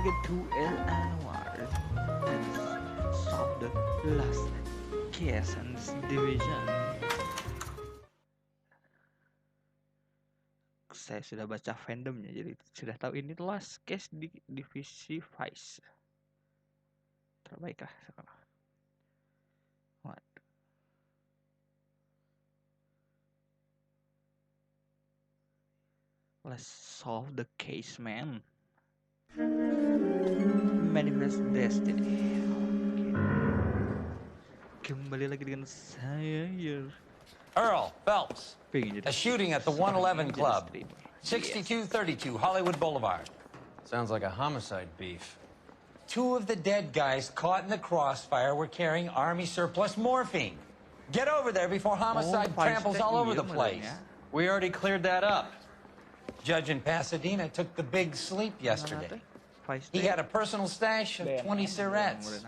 again to Noire and solve the last case in this division. Saya sudah baca fandomnya, jadi sudah tahu ini last case di divisi Vice. Terbaik lah sekarang. What? Let's solve the case, man. Manifest Destiny. Kembali lagi dengan saya here. Earl Phelps. A shooting at the 111 Club, 6232 Hollywood Boulevard. Sounds like a homicide beef. Two of the dead guys caught in the crossfire were carrying Army surplus morphine. Get over there before homicide tramples all over the place. We already cleared that up. Judge in Pasadena took the big sleep yesterday. He had a personal stash of 20 cigarettes.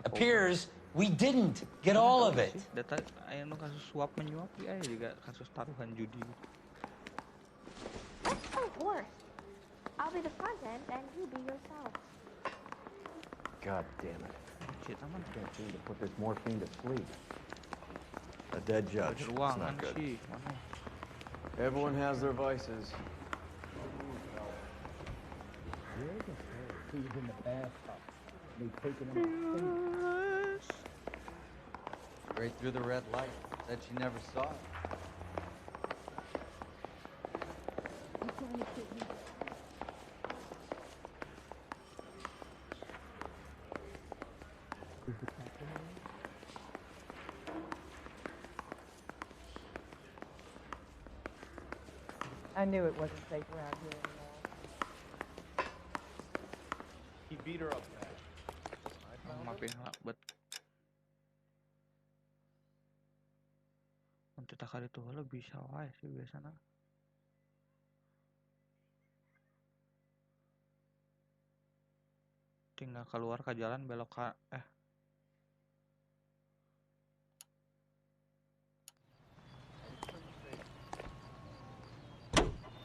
Appears we didn't get all of it. Data anu kasus suap menyuap ya juga kasus taruhan judi. That's so worse. I'll be the front end and you be yourself. God damn it. Shit, aman. Can't seem to put this morphine to sleep. A dead judge. It's not good. Everyone has their vices. He's in the bathtub. They've taken him. Straight through the red light. Said she never saw it. I knew it wasn't safe around here anymore. He beat her up bad. Maafin lah, bet. Untuk takar itu lebih sawah sih biasanya. Tinggal keluar ke jalan belok ke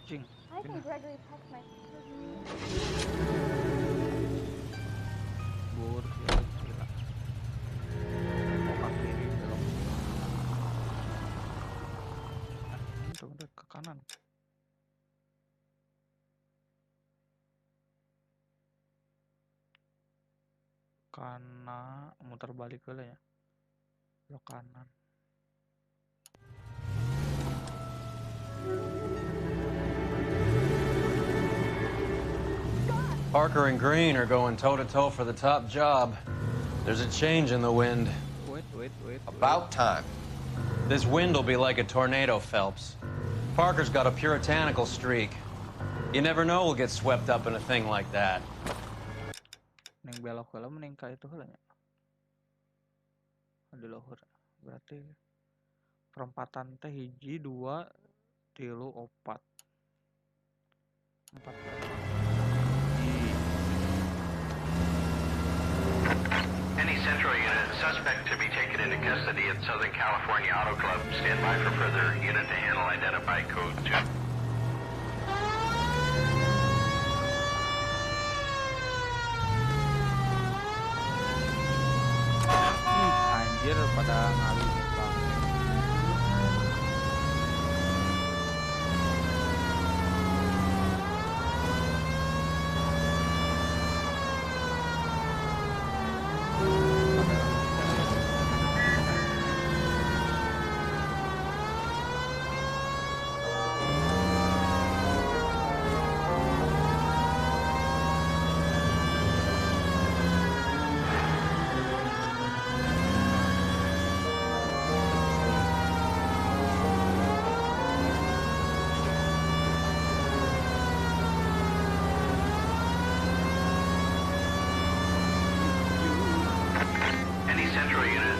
Cing. I think Gregory passed my Bur gila. Mau ke kiri belok. Itu udah ke kanan. Kanan, muter balik dulu ya. Belok kanan. Parker and Green are going toe-to-toe for the top job. There's a change in the wind. Wait. About time. This wind will be like a tornado, Phelps. Parker's got a puritanical streak. You never know we'll get swept up in a thing like that. Neng belok heula mending ka itu heula nya. Di luhur. Berarti perempatan teh 1, 2, 3, 4. 4. Any Central unit, suspect to be taken into custody at Southern California Auto Club. Stand by for further unit to handle identify code 2. Anjir pada ngalih banget.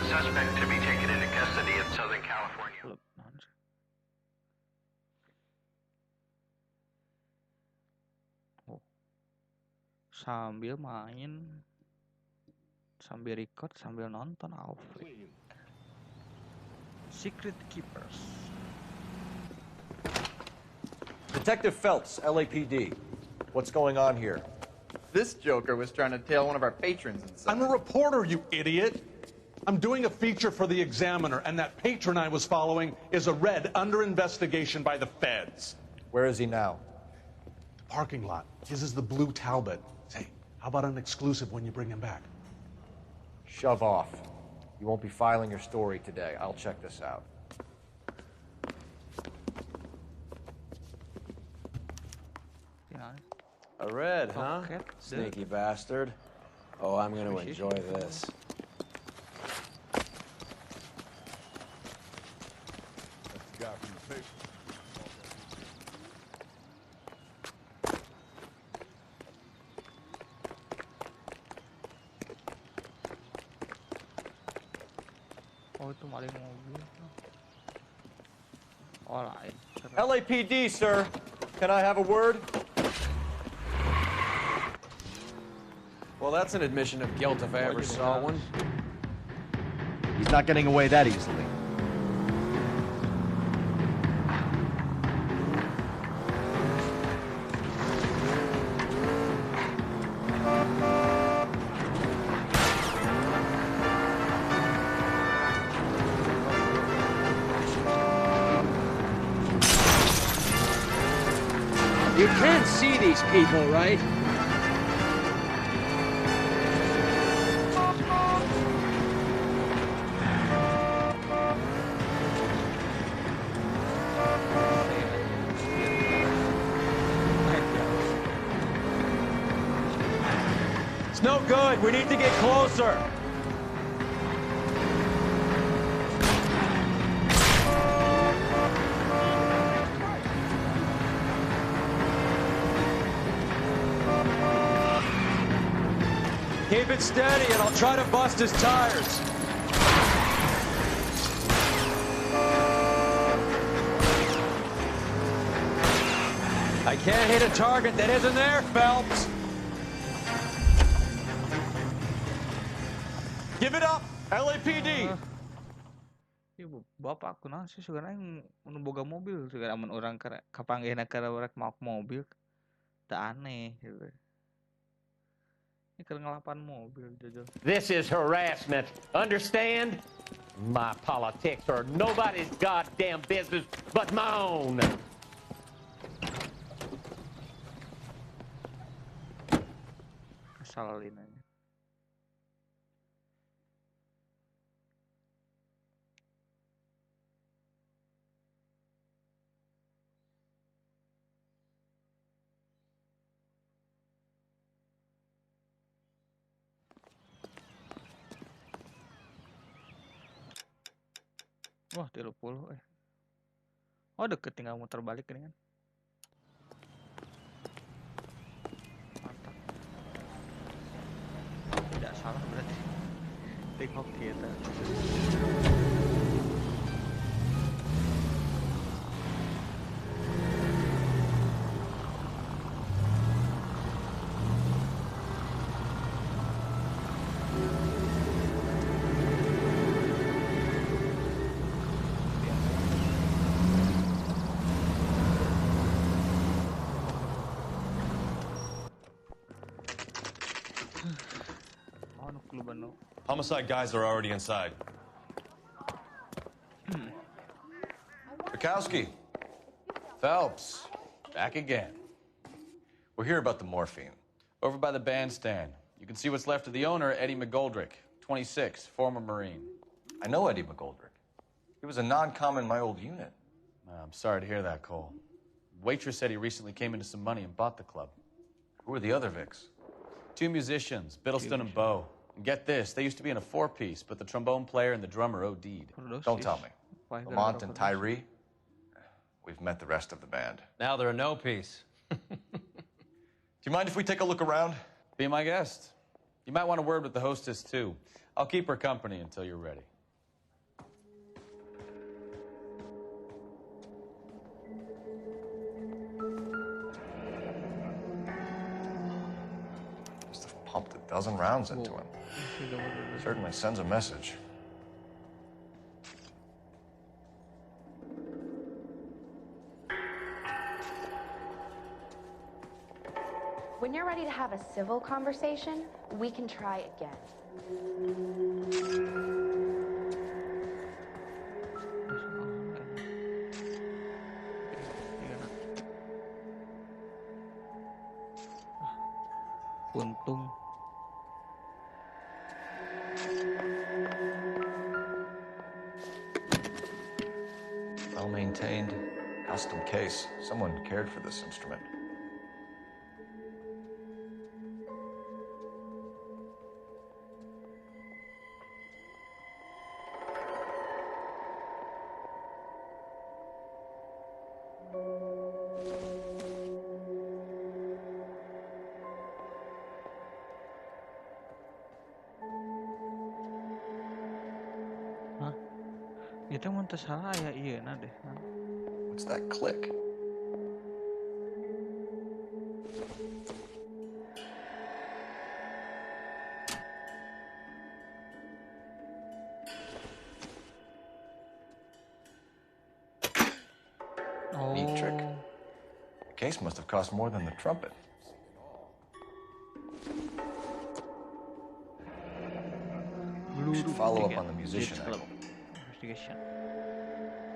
Suspect to be taken into custody in Southern California. Oh. Sambil main, sambil record, sambil nonton Alfred. Secret Keepers. Detective Phelps, LAPD. What's going on here? This joker was trying to tail one of our patrons inside. I'm a reporter, you idiot. I'm doing a feature for the Examiner, and that patron I was following is a red under investigation by the feds. Where is he now? The parking lot. His is the blue Talbot. Say, how about an exclusive when you bring him back? Shove off. You won't be filing your story today. I'll check this out. A red, huh? Sneaky bastard. Oh, I'm gonna enjoy this. That's the guy from the paper. Oh, itu maling mobil. Oh, lain. LAPD, sir. Can I have a word? Well, that's an admission of guilt if I ever saw one. He's not getting away that easily. You can't see these people, right? It's no good. We need to get closer. Keep it steady, and I'll try to bust his tires. I can't hit a target that isn't there, Phelps. Give it up, LAPD. Ibu, bapak aku nang sih sekarang yang boga mobil sekarang orang kapanggihan karena orang mau mobil, tak aneh gitu. Ini ngelapan mobil jajal. This is harassment. Understand? My politics are nobody's goddamn business but my own. Kesalin aja. Wah, 30 Oh, deket tinggal muter balik ini kan. Mantap. Tidak salah berarti. Tengok kita. Homicide guys are already inside. Bukowski. Phelps, back again. We're here about the morphine. Over by the bandstand. You can see what's left of the owner, Eddie McGoldrick, 26, former Marine. I know Eddie McGoldrick. He was a non-com in my old unit. I'm sorry to hear that, Cole. Waitress said he recently came into some money and bought the club. Who are the other Vics? 2 musicians, Biddleston and Bo. And get this, they used to be in a 4-piece, but the trombone player and the drummer OD'd. Don't tell me. Lamont and Tyree? We've met the rest of the band. Now they're a no-piece. Do you mind if we take a look around? Be my guest. You might want a word with the hostess, too. I'll keep her company until you're ready. Pumped a dozen rounds into him. Certainly sends a message. When you're ready to have a civil conversation, we can try again. Untung. Well maintained, custom case. Someone cared for this instrument. Itu mun teu salah aya ieuna deh. What's that click? Neat trick. The case must have cost more than the trumpet. We should follow up on the musician angle. Investigation.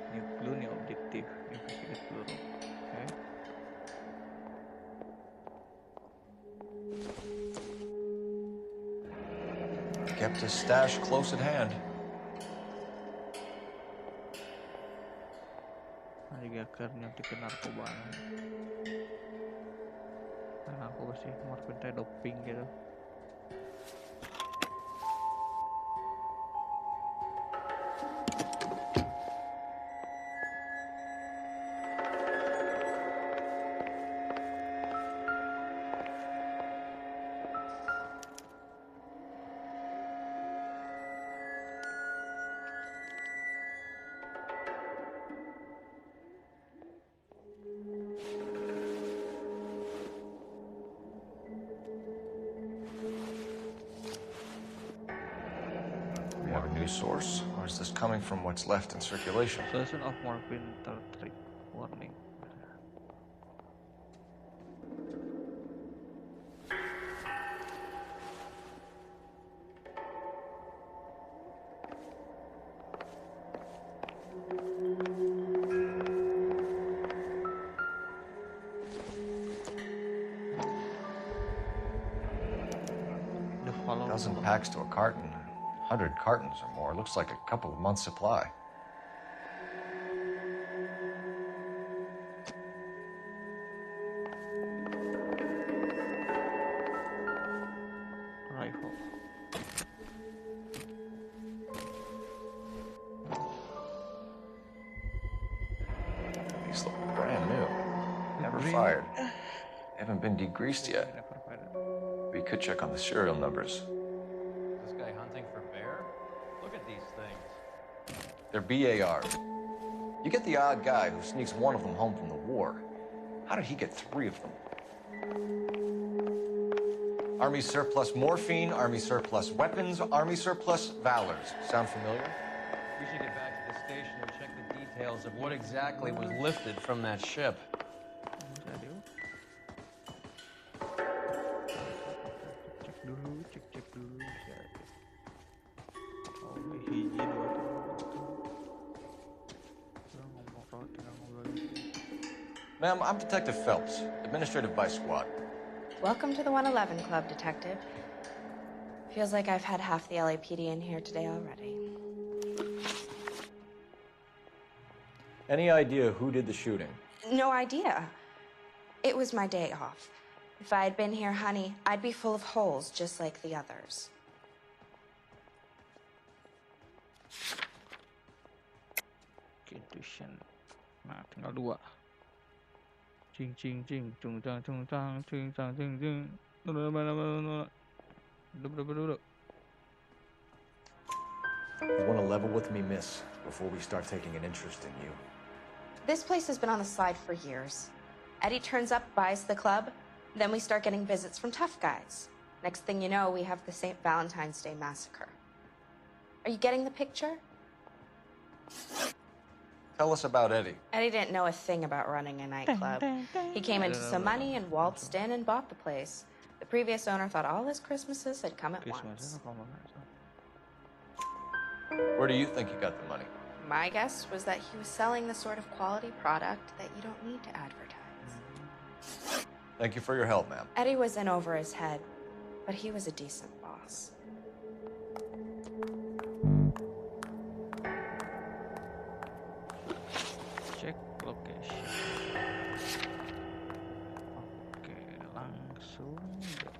New clue, new objective. Investigate peluru. Okay. Kept his stash close at hand. Juga keur nyuntikin narkoba. Narkoba sih, morfin teh doping gitu. Source, or is this coming from what's left in circulation? Solution of morphine trick warning. Dozen packs to a carton. 100 cartons or more. Looks like a couple of months' supply. Rifle. These look brand new. Never fired. They haven't been degreased yet. We could check on the serial numbers. They're BAR. You get the odd guy who sneaks one of them home from the war. How did he get 3 of them? Army surplus morphine, Army surplus weapons, Army surplus valors. Sound familiar? We should get back to the station and check the details of what exactly was lifted from that ship. Cek dulu. Ma'am, I'm Detective Phelps, Administrative Vice Squad. Welcome to the 111 Club, Detective. Feels like I've had half the LAPD in here today already. Any idea who did the shooting? No idea. It was my day off. If I had been here, honey, I'd be full of holes just like the others. Intuition. Nah, tinggal 2. Cing cing cing, cung cang cung cang, cing cang cing cing. Duduk. You want to level with me, miss, before we start taking an interest in you? This place has been on the slide for years. Eddie turns up, buys the club, then we start getting visits from tough guys. Next thing you know, we have the St. Valentine's Day massacre. Are you getting the picture? Tell us about Eddie. Eddie didn't know a thing about running a nightclub. He came into some money and waltzed in and bought the place. The previous owner thought all his Christmases had come at once. Where do you think he got the money? My guess was that he was selling the sort of quality product that you don't need to advertise. Thank you for your help, ma'am. Eddie was in over his head, but he was a decent boss. Check location. Oke, langsung deh.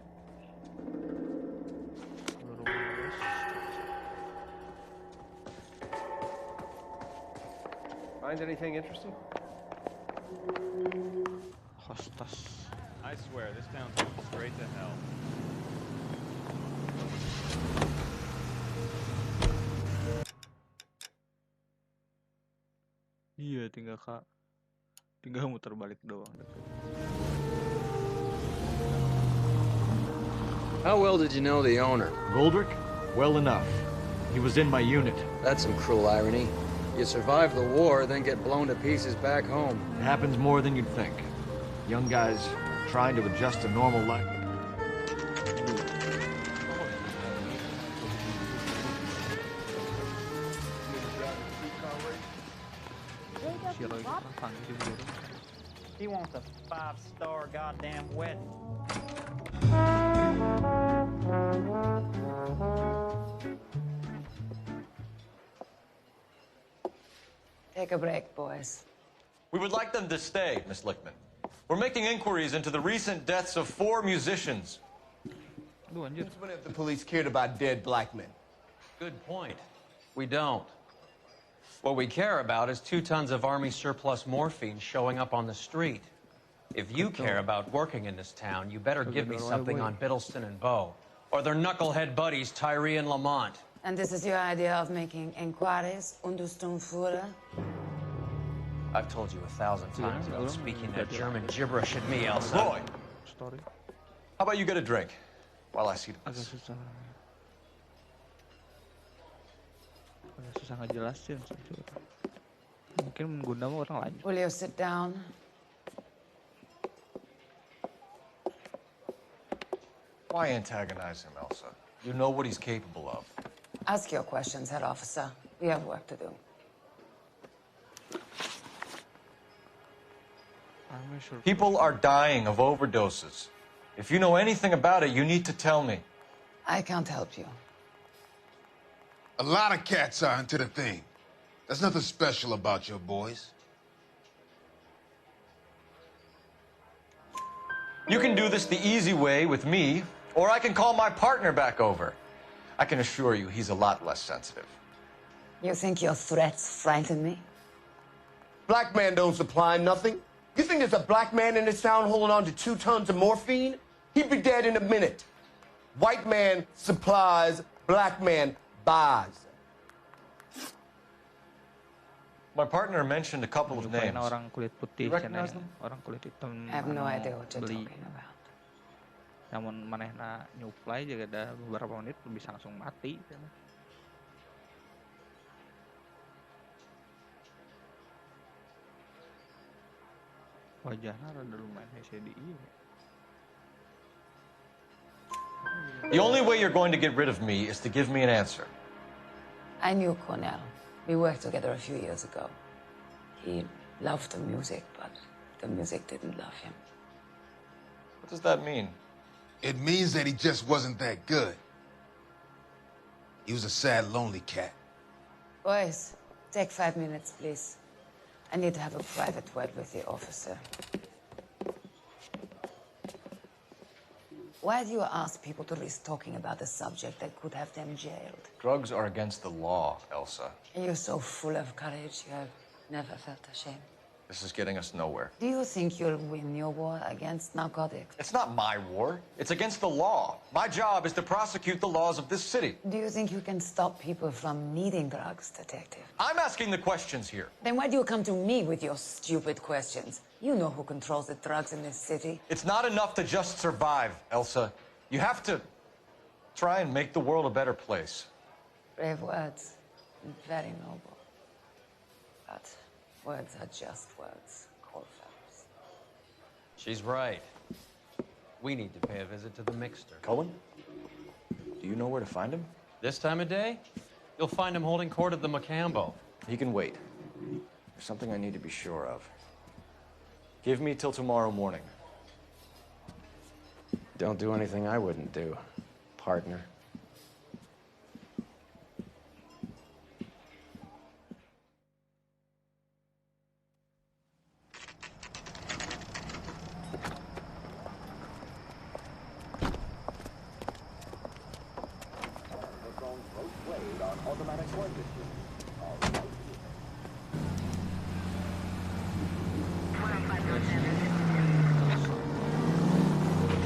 Lurus. Find anything interesting? Hostas. I swear, this town's going straight to hell. Iya, tinggal muter balik doang. How well did you know the owner? Goldrick? Well enough. He was in my unit. That's some cruel irony. You survive the war, then get blown to pieces back home. It happens more than you'd think. Young guys trying to adjust to normal life. He wants a 5-star goddamn wedding. Take a break, boys. We would like them to stay, Miss Lichtman. We're making inquiries into the recent deaths of 4 musicians. Since when have the police cared about dead black men? Good point. We don't. What we care about is 2 tons of Army surplus morphine showing up on the street. If you care about working in this town, you better give me something on Biddleston and Bow, or their knucklehead buddies Tyree and Lamont. And this is your idea of making inquiries, Untersturmführer? I've told you 1,000 times about speaking that German gibberish at me, Elsa. Roy, how about you get a drink while I see to this? Agak susah ngejelasin. Mungkin mengguna orang lain. Will you sit down? Why antagonize him, Elsa? You know what he's capable of. Ask your questions, head officer. We have work to do. People are dying of overdoses. If you know anything about it, you need to tell me. I can't help you. A lot of cats are into the thing. There's nothing special about your boys. You can do this the easy way with me, or I can call my partner back over. I can assure you he's a lot less sensitive. You think your threats frighten me? Black man don't supply nothing. You think there's a black man in this town holding on to 2 tons of morphine? He'd be dead in a minute. White man supplies, black man buys. My partner mentioned a couple of names. Orang kulit putih, You recognize them? orang kulit hitam. I have no idea what you're beli. talking about. Namun manehna nyuplai juga ada beberapa menit bisa langsung mati. Wajahnya rada lumayan HDI. The only way you're going to get rid of me is to give me an answer. I knew Cornell. We worked together a few years ago. He loved the music, but the music didn't love him. What does that mean? It means that he just wasn't that good. He was a sad, lonely cat. Boys, take 5 minutes, please. I need to have a private word with the officer. Why do you ask people to risk talking about a subject that could have them jailed? Drugs are against the law, Elsa. And you're so full of courage, you have never felt ashamed. This is getting us nowhere. Do you think you'll win your war against narcotics? It's not my war. It's against the law. My job is to prosecute the laws of this city. Do you think you can stop people from needing drugs, detective? I'm asking the questions here. Then why do you come to me with your stupid questions? You know who controls the drugs in this city. It's not enough to just survive, Elsa. You have to try and make the world a better place. Brave words. Very noble. But Words are just words, Cole Phelps. She's right. We need to pay a visit to the mixer. Cohen? Do you know where to find him? This time of day, you'll find him holding court at the Macambo. He can wait. There's something I need to be sure of. Give me till tomorrow morning. Don't do anything I wouldn't do, partner.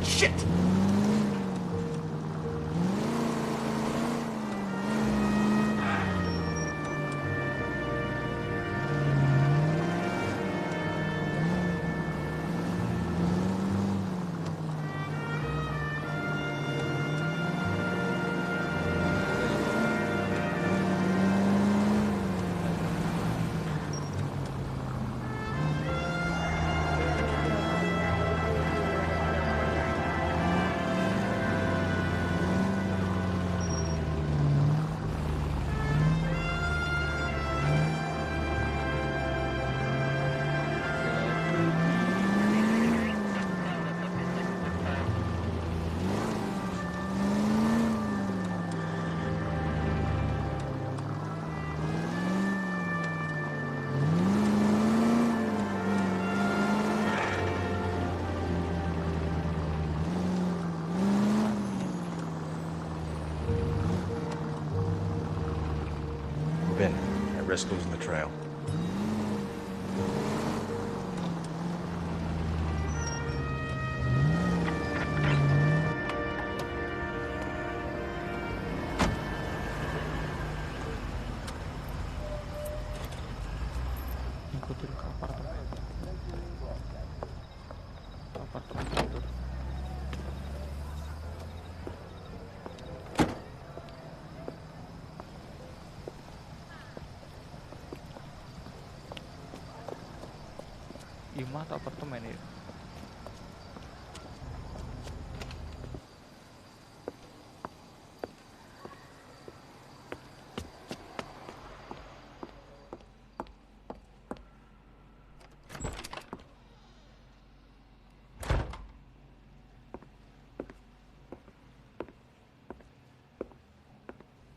Shit! I risk losing the trail. Ikutin ke apartemen itu. Ima atau apartemen ya?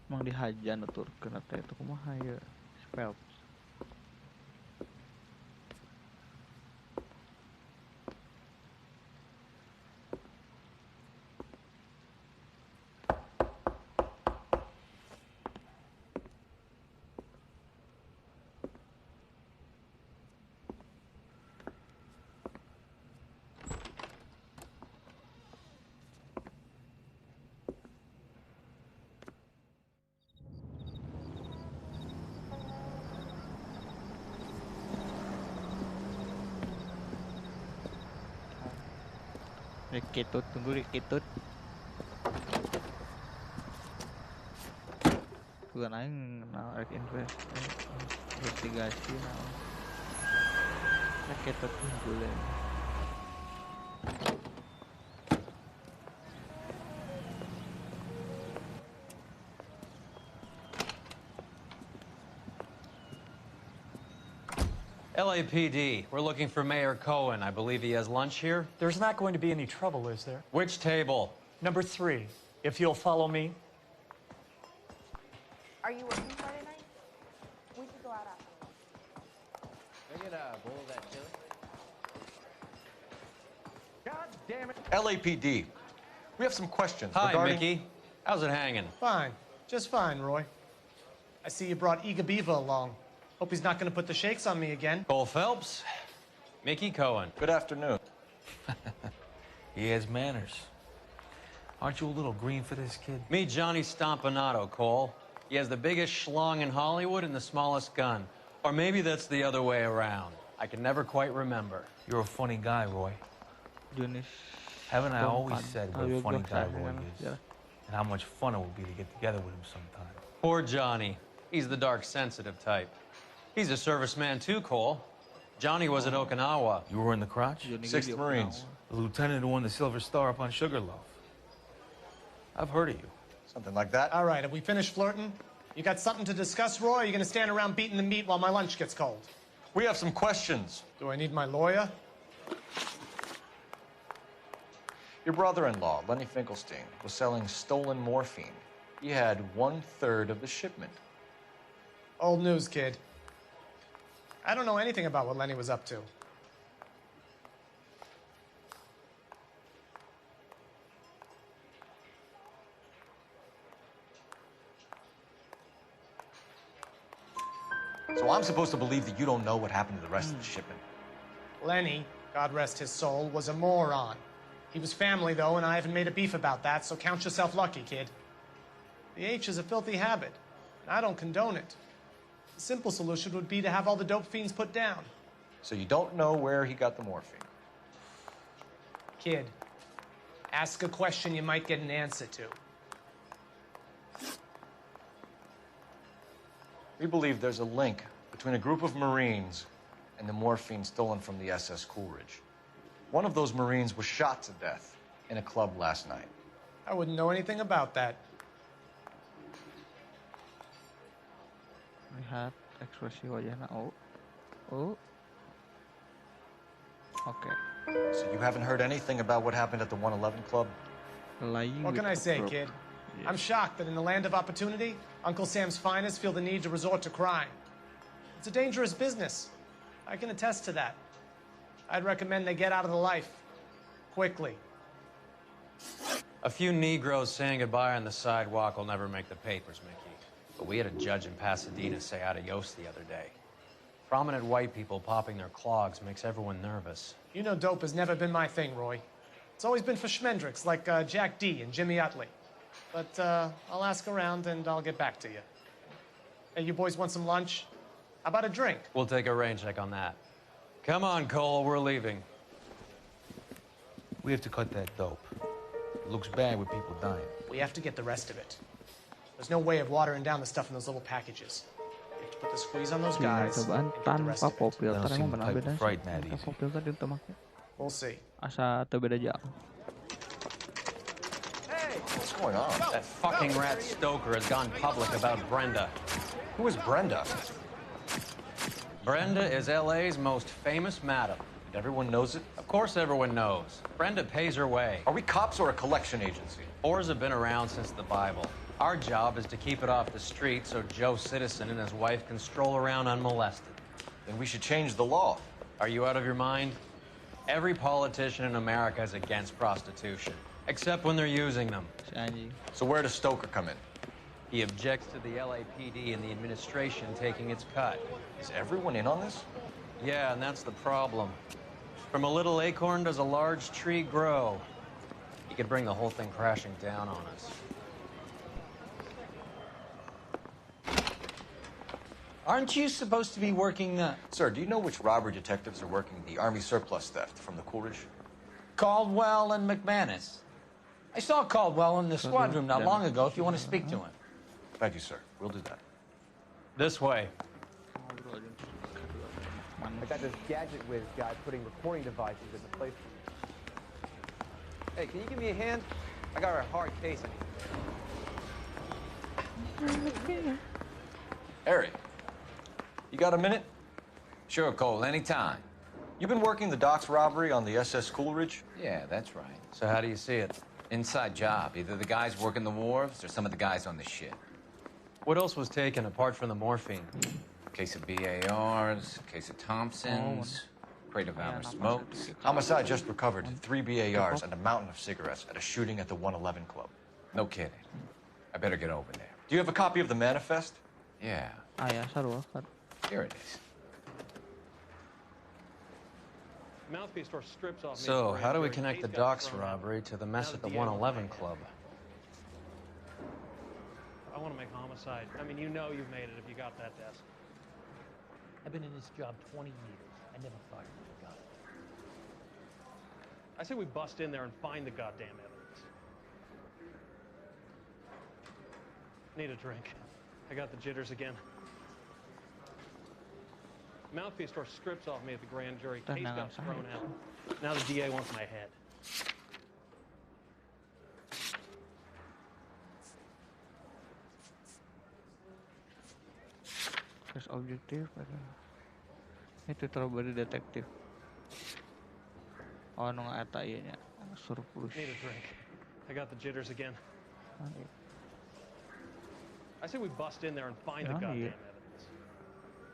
Emang dihajan atur kena teh itu kumaha ya? Spell. Reketut, tunggu reketut. Bukan aing rek investigasi nah. Reketut tunggu. LAPD, we're looking for Mayor Cohen. I believe he has lunch here. There's not going to be any trouble, is there? Which table? Number 3, if you'll follow me. Are you working Friday night? We could go out after. Can I get a bowl of that chili? God damn it. LAPD, we have some questions Hi, regarding... Mickey. How's it hanging? Fine. Just fine, Roy. I see you brought Iga Beaver along. Hope he's not going to put the shakes on me again. Cole Phelps, Mickey Cohen. Good afternoon. He has manners. Aren't you a little green for this kid? Meet Johnny Stompanato, Cole. He has the biggest schlong in Hollywood and the smallest gun. Or maybe that's the other way around. I can never quite remember. You're a funny guy, Roy. Haven't I always said what a funny guy Roy is? And how much fun it would be to get together with him sometime. Poor Johnny. He's the dark, sensitive type. He's a serviceman too, Cole. Johnny was at Okinawa. You were in the crotch? 6th Marines. The lieutenant who won the Silver Star up on Sugarloaf. I've heard of you. Something like that. All right, have we finished flirting? You got something to discuss, Roy, or are you gonna stand around beating the meat while my lunch gets cold? We have some questions. Do I need my lawyer? Your brother-in-law, Lenny Finkelstein, was selling stolen morphine. He had 1/3 of the shipment. Old news, kid. I don't know anything about what Lenny was up to. So I'm supposed to believe that you don't know what happened to the rest of the shipment? Lenny, God rest his soul, was a moron. He was family, though, and I haven't made a beef about that, so count yourself lucky, kid. The H is a filthy habit, and I don't condone it. The simple solution would be to have all the dope fiends put down. So you don't know where he got the morphine? Kid, ask a question you might get an answer to. We believe there's a link between a group of Marines and the morphine stolen from the SS Coolidge. One of those Marines was shot to death in a club last night. I wouldn't know anything about that. Lihat ekspresi wajahnya. Oh. Okay. So you haven't heard anything about what happened at the 111 Club? What can I say, kid? Yeah. I'm shocked that in the land of opportunity, Uncle Sam's finest feel the need to resort to crime. It's a dangerous business. I can attest to that. I'd recommend they get out of the life. Quickly. A few Negroes saying goodbye on the sidewalk will never make the papers, Mickey. But we had a judge in Pasadena say adios the other day. Prominent white people popping their clogs makes everyone nervous. You know dope has never been my thing, Roy. It's always been for schmendricks like Jack D. and Jimmy Utley. But I'll ask around and I'll get back to you. Hey, you boys want some lunch? How about a drink? We'll take a rain check on that. Come on, Cole, we're leaving. We have to cut that dope. It looks bad with people dying. We have to get the rest of it. There's no way of watering down the stuff in those little packages. You have to put the squeeze on those guys and get the rest of it. We'll see. Asa teu beda jauh. What's going on? That fucking rat Stoker has gone public about Brenda. Who is Brenda? Brenda is LA's most famous madam. And everyone knows it? Of course everyone knows. Brenda pays her way. Are we cops or a collection agency? Whores have been around since the Bible. Our job is to keep it off the street so Joe Citizen and his wife can stroll around unmolested. Then we should change the law. Are you out of your mind? Every politician in America is against prostitution, except when they're using them. So where does Stoker come in? He objects to the LAPD and the administration taking its cut. Is everyone in on this? Yeah, and that's the problem. From a little acorn does a large tree grow. He could bring the whole thing crashing down on us. Aren't you supposed to be working, Sir, do you know which robbery detectives are working the Army surplus theft from the Coolidge? Caldwell and McManus. I saw Caldwell in the squad room not long ago if you want to speak to him. Thank you, sir. We'll do that. This way. I got this gadget whiz guy putting recording devices in the place. Hey, can you give me a hand? I got a hard case. Harry, you got a minute? Sure, Cole, anytime. You've been working the docks robbery on the SS Coolidge? Yeah, that's right. So how do you see it? Inside job. Either the guys working the wharves or some of the guys on the ship. What else was taken apart from the morphine? Case of BARs, case of Thompsons, crate of Almer smokes. Homicide just recovered 3 BARs and a mountain of cigarettes at a shooting at the 111 Club. No kidding. I better get over there. Do you have a copy of the manifest? Yeah. Here it is. Mouthpiece store strips off. So, how do we connect the docks robbery to the mess at the 111 Club? I want to make homicide. I mean, you know you've made it if you got that desk. I've been in this job 20 years. I never fired a gun. I say we bust in there and find the goddamn evidence. Need a drink. I got the jitters again. Mouthpiece tore strips off me at the grand jury. Case got thrown out. Now the DA wants my head. Tes objektif itu terlalu detektif. Oh, nu eta ieu nya surplus. Need a drink. I got the jitters again. I say we bust in there and find the goddamn evidence.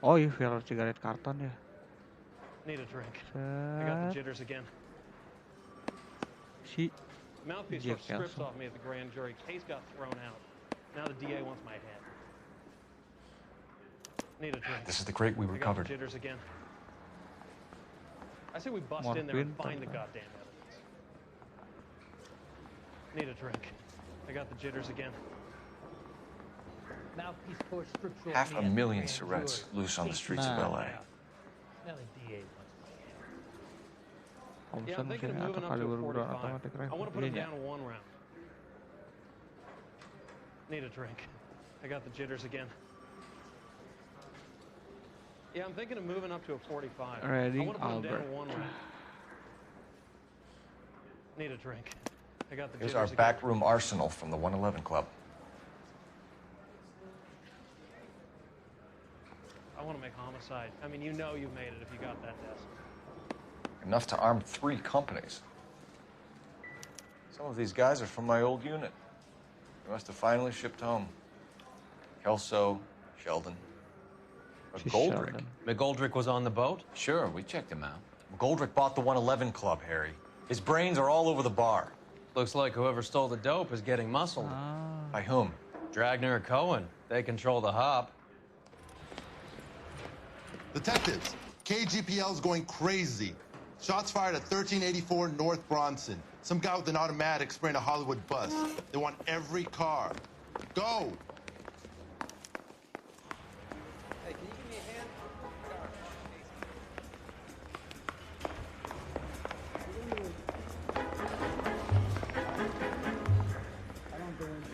Oh, iya viral cigaret karton ya. Need a drink. I got the jitters again. Si Mouthpiece tore strips off me at the grand jury. Case got thrown out. Now the DA wants my head. Need a drink. This is the crate we recovered. I got the jitters again. I say we bust in there and find the goddamn evidence. Need a drink. I got the jitters again. Mouthpiece tore strips off me. 500,000 cigarettes loose on the streets of LA. Now the DA wants my head. Yeah, I'm thinking of moving up to a 45. I want to put him down to 1 round. Need a drink. I got the jitters again. Yeah, I'm thinking of moving up to a 45. Ready, I want to put him down Albert. to 1 round. Need a drink. I got the Here's jitters our again. backroom arsenal from the 111 Club. I want to make homicide. I mean, you know you've made it if you got that desk. Enough to arm 3 companies. Some of these guys are from my old unit. They must have finally shipped home. Kelso, Sheldon. McGoldrick. McGoldrick was on the boat? Sure, we checked him out. McGoldrick bought the 111 Club, Harry. His brains are all over the bar. Looks like whoever stole the dope is getting muscled. By whom? Dragner or Cohen. They control the hop. Detectives, KGPL's going crazy. Shots fired at 1384 North Bronson. Some guy with an automatic spraying a Hollywood bus. They want every car. Go! Hey, can you give me a hand? I don't go into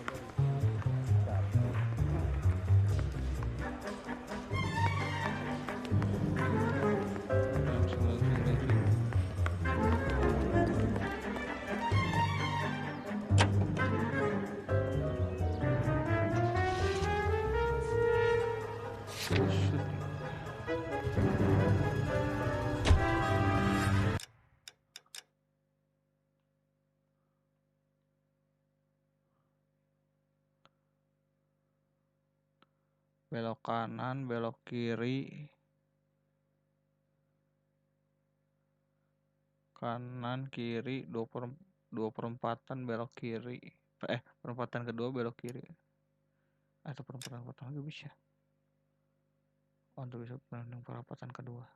Belok kanan, belok kiri. Kanan, kiri, 2/4 belok kiri. Perempatan kedua belok kiri. Atau perempatan pertama juga bisa. Untuk bisa perempatan kedua.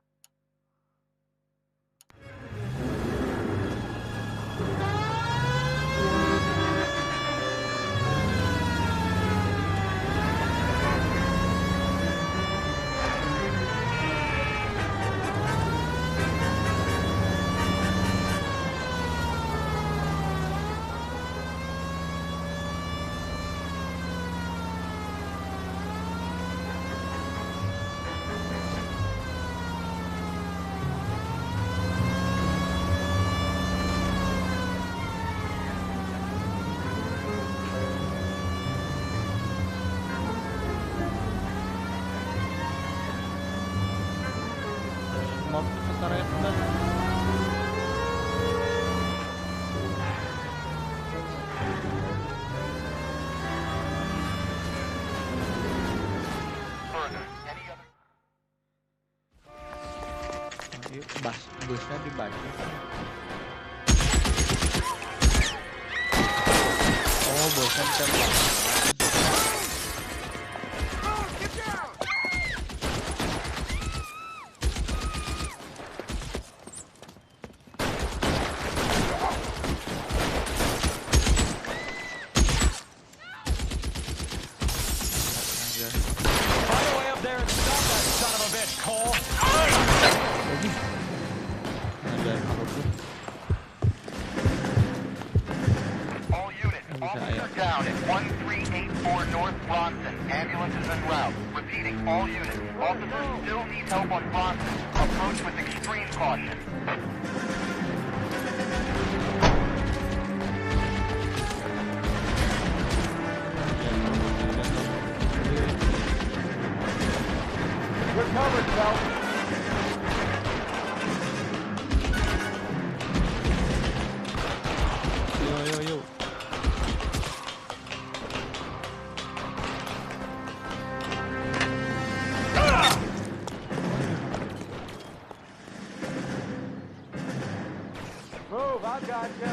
Busnya dibaca. Oh, busnya ditembak. Find a way up there and stop that son of a bitch, Cole. All units, officer down at 1384 North Bronson. Ambulance is en route. Repeat. Repeating, all units. Officers still need help on Bronson. Approach with extreme caution. We're covered, Phelps. Yo. Move, I got you.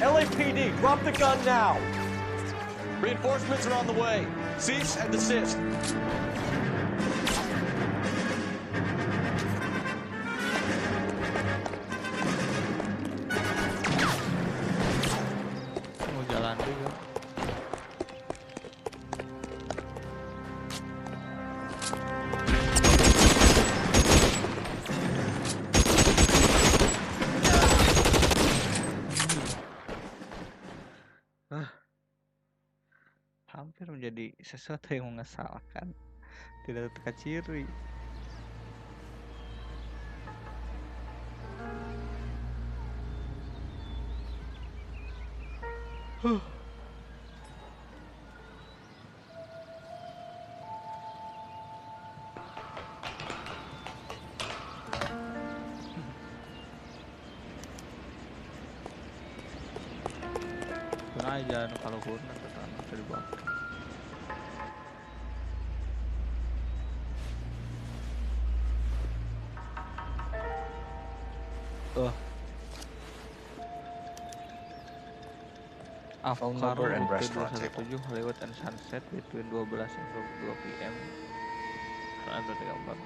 LAPD, drop the gun now. Reinforcements are on the way. Cease and desist. Mau jalan juga. Hampir menjadi sesuatu yang mengesalkan, tidak terkait ciri. Kurang aja kalau kurang dari bawah. Phone number and restaurant table. 7 lewat and sunset between 12 and 22 PM. Karena ada gambar.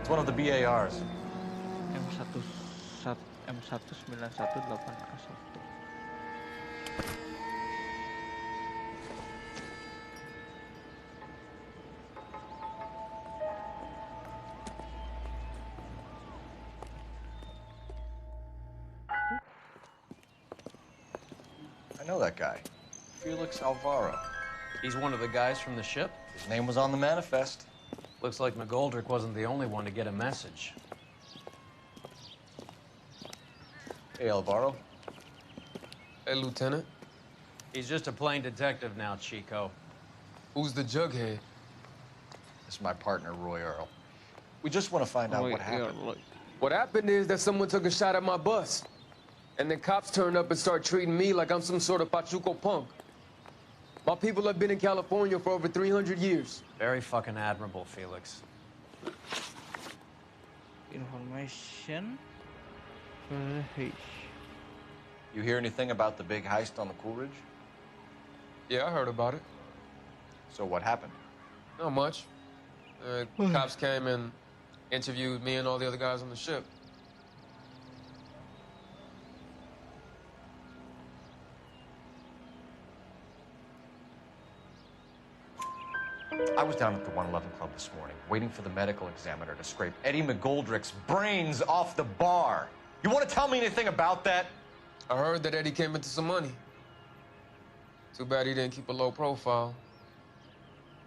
It's one of the BARs. M191801. I know that guy. Felix Alvaro. He's one of the guys from the ship? His name was on the manifest. Looks like McGoldrick wasn't the only one to get a message. Hey, Alvaro. Hey, Lieutenant. He's just a plain detective now, Chico. Who's the jughead? This is my partner, Roy Earl. We just want to find out what happened. What happened is that someone took a shot at my bus. And then cops turned up and started treating me like I'm some sort of Pachuco punk. My people have been in California for over 300 years. Very fucking admirable, Felix. Information. You hear anything about the big heist on the Coolidge? Yeah, I heard about it. So what happened? Not much. Cops came and interviewed me and all the other guys on the ship. I was down at the 111 Club this morning, waiting for the medical examiner to scrape Eddie McGoldrick's brains off the bar. You want to tell me anything about that? I heard that Eddie came into some money. Too bad he didn't keep a low profile.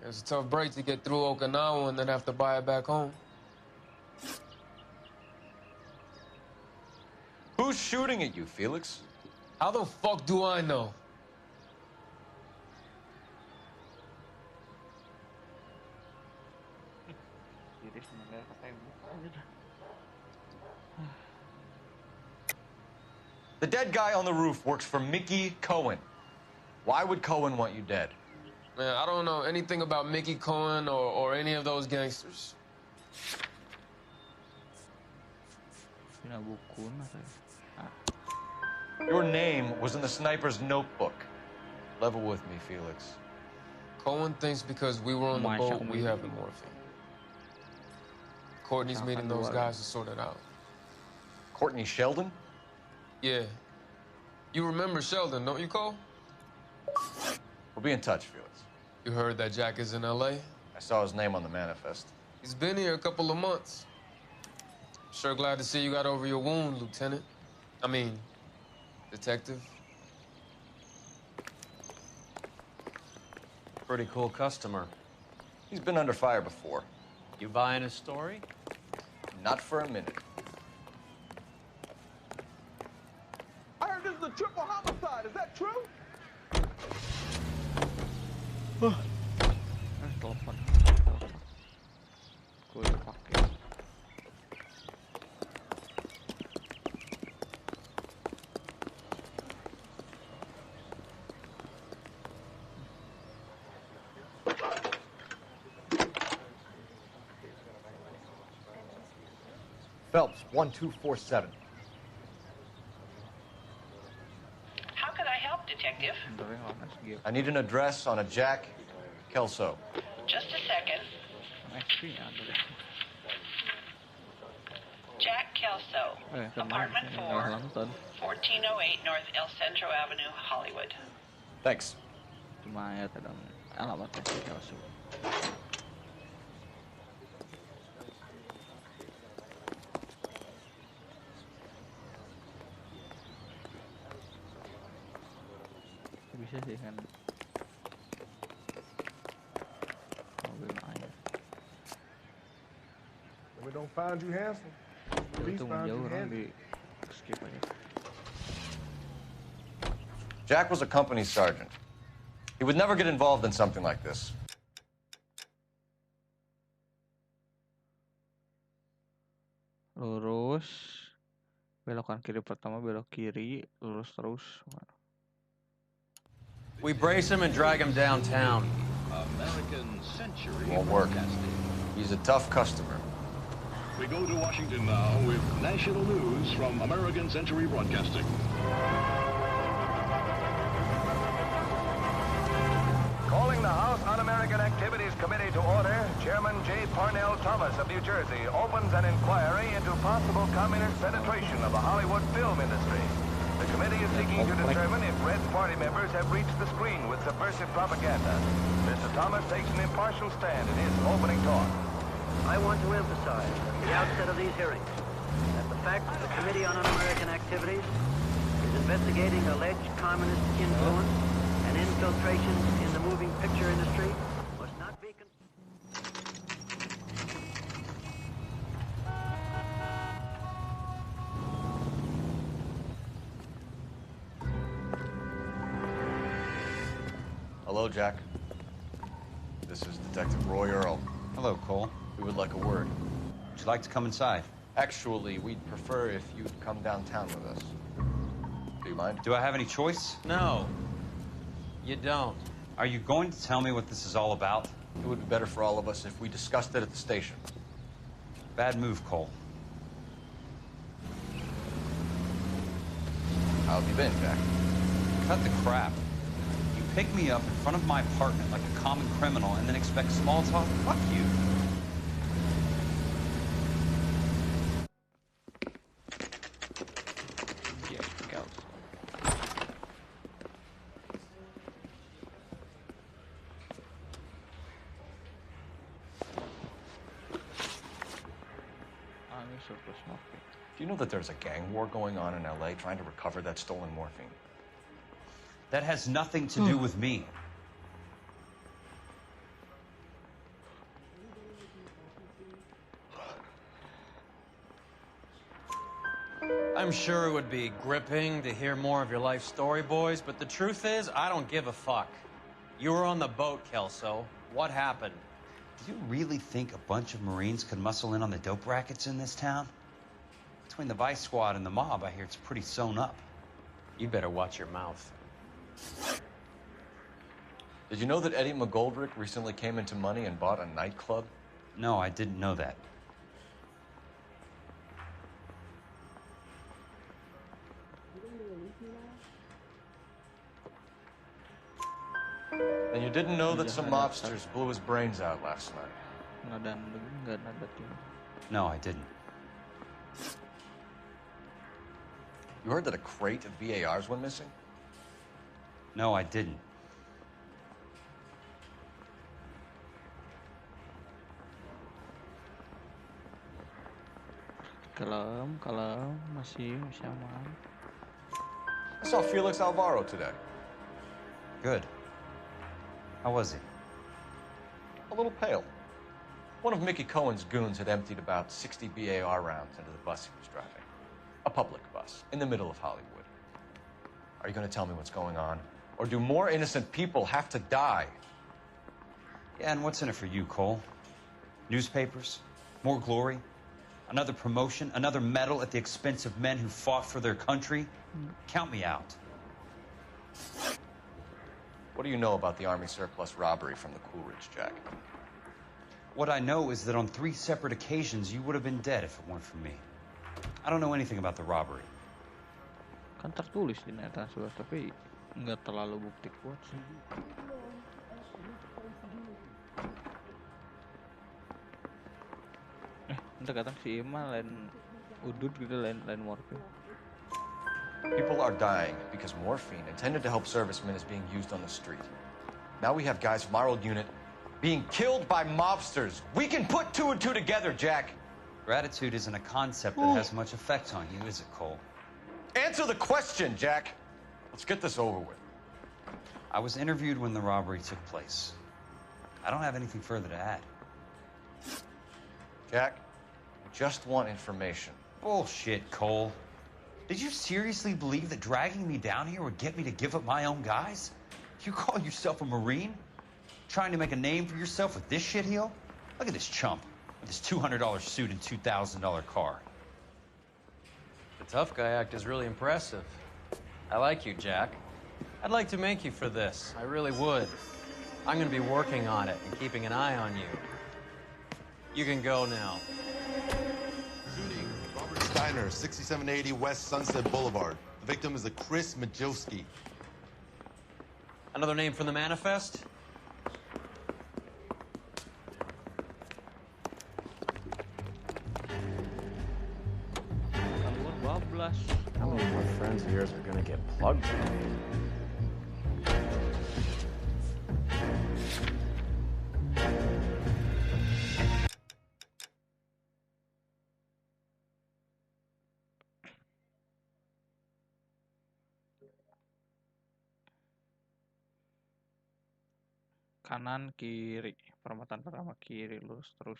It was a tough break to get through Okinawa and then have to buy it back home. Who's shooting at you, Felix? How the fuck do I know? The dead guy on the roof works for Mickey Cohen. Why would Cohen want you dead? Man, I don't know anything about Mickey Cohen or any of those gangsters. Your name was in the sniper's notebook. Level with me, Felix. Cohen thinks because we were on the boat, we have the morphine. Courtney's meeting those guys to sort it out. Courtney Sheldon? Yeah. You remember Sheldon, don't you, Cole? We'll be in touch, Felix. You heard that Jack is in L.A.? I saw his name on the manifest. He's been here a couple of months. Sure glad to see you got over your wound, Lieutenant. I mean, Detective. Pretty cool customer. He's been under fire before. You buying his story? Not for a minute. I heard this is a triple homicide. Is that true? Phelps, 1247. How can I help, Detective? I need an address on a Jack Kelso. Just a second. Jack Kelso, apartment 4, 1408 North El Centro Avenue, Hollywood. Thanks. Bisa sih kan mobil air. If we don't find you handsome, police found you handy. Skip aja. Jack was a company sergeant. He would never get involved in something like this. Lurus, belokan kiri pertama, belok kiri, lurus terus. We brace him and drag him downtown. American Century Won't work. Broadcasting. He's a tough customer. We go to Washington now with national news from American Century Broadcasting. Calling the House Un-American Activities Committee to order, Chairman J. Parnell Thomas of New Jersey opens an inquiry into possible communist penetration of the Hollywood film industry. The committee is seeking to determine if Red's party members have reached the screen with subversive propaganda. Mr. Thomas takes an impartial stand in his opening talk. I want to emphasize at the outset of these hearings that the fact that the Committee on Un-American Activities is investigating alleged communist influence and infiltration in the moving picture industry must not be Hello, Jack. This is Detective Roy Earl. Hello, Cole. We would like a word. Would you like to come inside? Actually, we'd prefer if you'd come downtown with us. Do you mind? Do I have any choice? No, you don't. Are you going to tell me what this is all about? It would be better for all of us if we discussed it at the station. Bad move, Cole. How have you been, Jack? Cut the crap. You pick me up in front of my apartment like a common criminal and then expect small talk? Fuck you. Do you know that there's a gang war going on in L.A. trying to recover that stolen morphine? That has nothing to do with me. I'm sure it would be gripping to hear more of your life story, boys, but the truth is, I don't give a fuck. You were on the boat, Kelso. What happened? Do you really think a bunch of Marines could muscle in on the dope rackets in this town? Between the Vice Squad and the mob, I hear it's pretty sewn up. You better watch your mouth. Did you know that Eddie McGoldrick recently came into money and bought a nightclub? No, I didn't know that. And you didn't know that some mobsters blew his brains out last night? No, I didn't. You heard that a crate of BARs went missing? No, I didn't. Kalau masih aman. I saw Felix Alvaro today. Good. How was he? A little pale. One of Mickey Cohen's goons had emptied about 60 BAR rounds into the bus he was driving. A public bus, in the middle of Hollywood. Are you going to tell me what's going on? Or do more innocent people have to die? Yeah, and what's in it for you, Cole? Newspapers? More glory? Another promotion? Another medal at the expense of men who fought for their country? Count me out. What do you know about the Army surplus robbery from the Coolidge, Jack? What I know is that on 3 separate occasions, you would have been dead if it weren't for me. I don't know anything about the robbery. Kan tertulis di net sudah, tapi nggak terlalu bukti kuat sih. Entah kata si Ima lain udut gitu, lain morphine. People are dying because morphine intended to help servicemen is being used on the street. Now we have guys from our old unit being killed by mobsters. We can put 2 and 2 together, Jack. Gratitude isn't a concept that has much effect on you, is it, Cole? Answer the question, Jack. Let's get this over with. I was interviewed when the robbery took place. I don't have anything further to add. Jack, I just want information. Bullshit, Cole. Did you seriously believe that dragging me down here would get me to give up my own guys? You call yourself a Marine? Trying to make a name for yourself with this shitheel? Look at this chump with his $200 suit and $2,000 car. The tough guy act is really impressive. I like you, Jack. I'd like to make you for this. I really would. I'm going to be working on it and keeping an eye on you. You can go now. Shooting, Robert Steiner, 6780 West Sunset Boulevard. The victim is a Chris Majowski. Another name from the manifest? How many more friends of yours are gonna get plugged today? Kanan kiri, perempatan pertama kiri, lurus terus.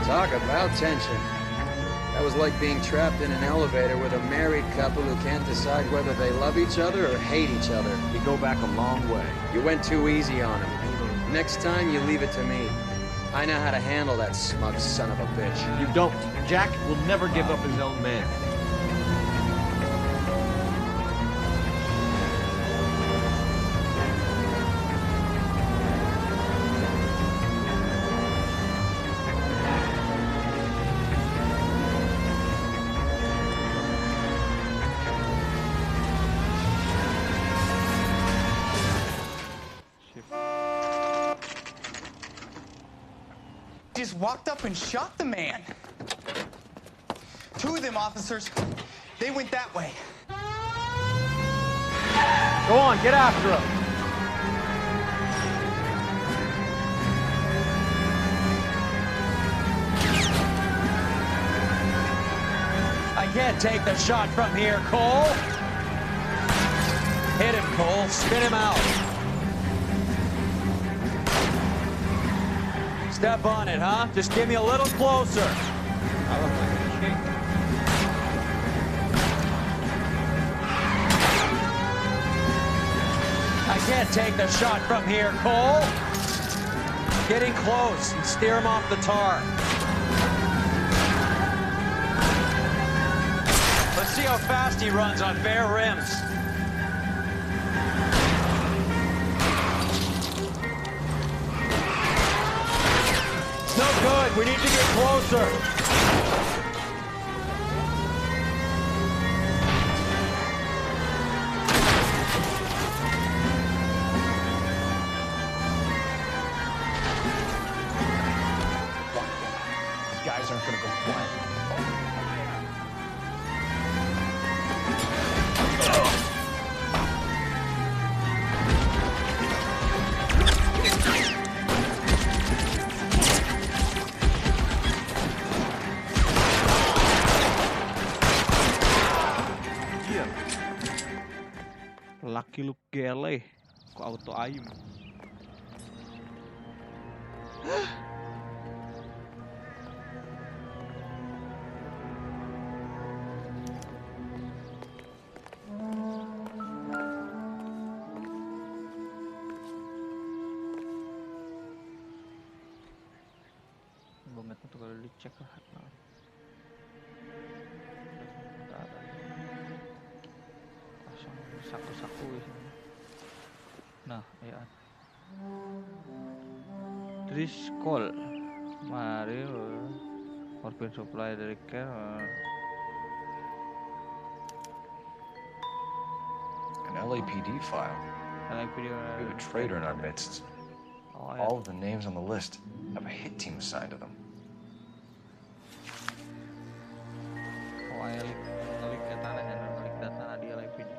Talk about tension. That was like being trapped in an elevator with a married couple who can't decide whether they love each other or hate each other. You go back a long way. You went too easy on him. Next time, you leave it to me. I know how to handle that smug son of a bitch. You don't. Jack will never give up his own man. Just walked up and shot the man. 2 of them officers, they went that way. Go on, get after him. I can't take the shot from here, Cole. Hit him, Cole. Spin him out. Step on it, huh? Just give me a little closer. I can't take the shot from here, Cole. Get in close and steer him off the tar. Let's see how fast he runs on bare rims. It's no good. We need to get closer. Laki lu gele, kok auto ayam. Banget tuh kalau dicek lah. Saku-saku di sini. Nah, ya. Driscoll. Mari Orphan supply dari care. An LAPD file. LAPD. We have a traitor in our midst. Oh, ya. All of the names on the list have a hit team assigned to them. Oh, ya, ngalik data di LAPD.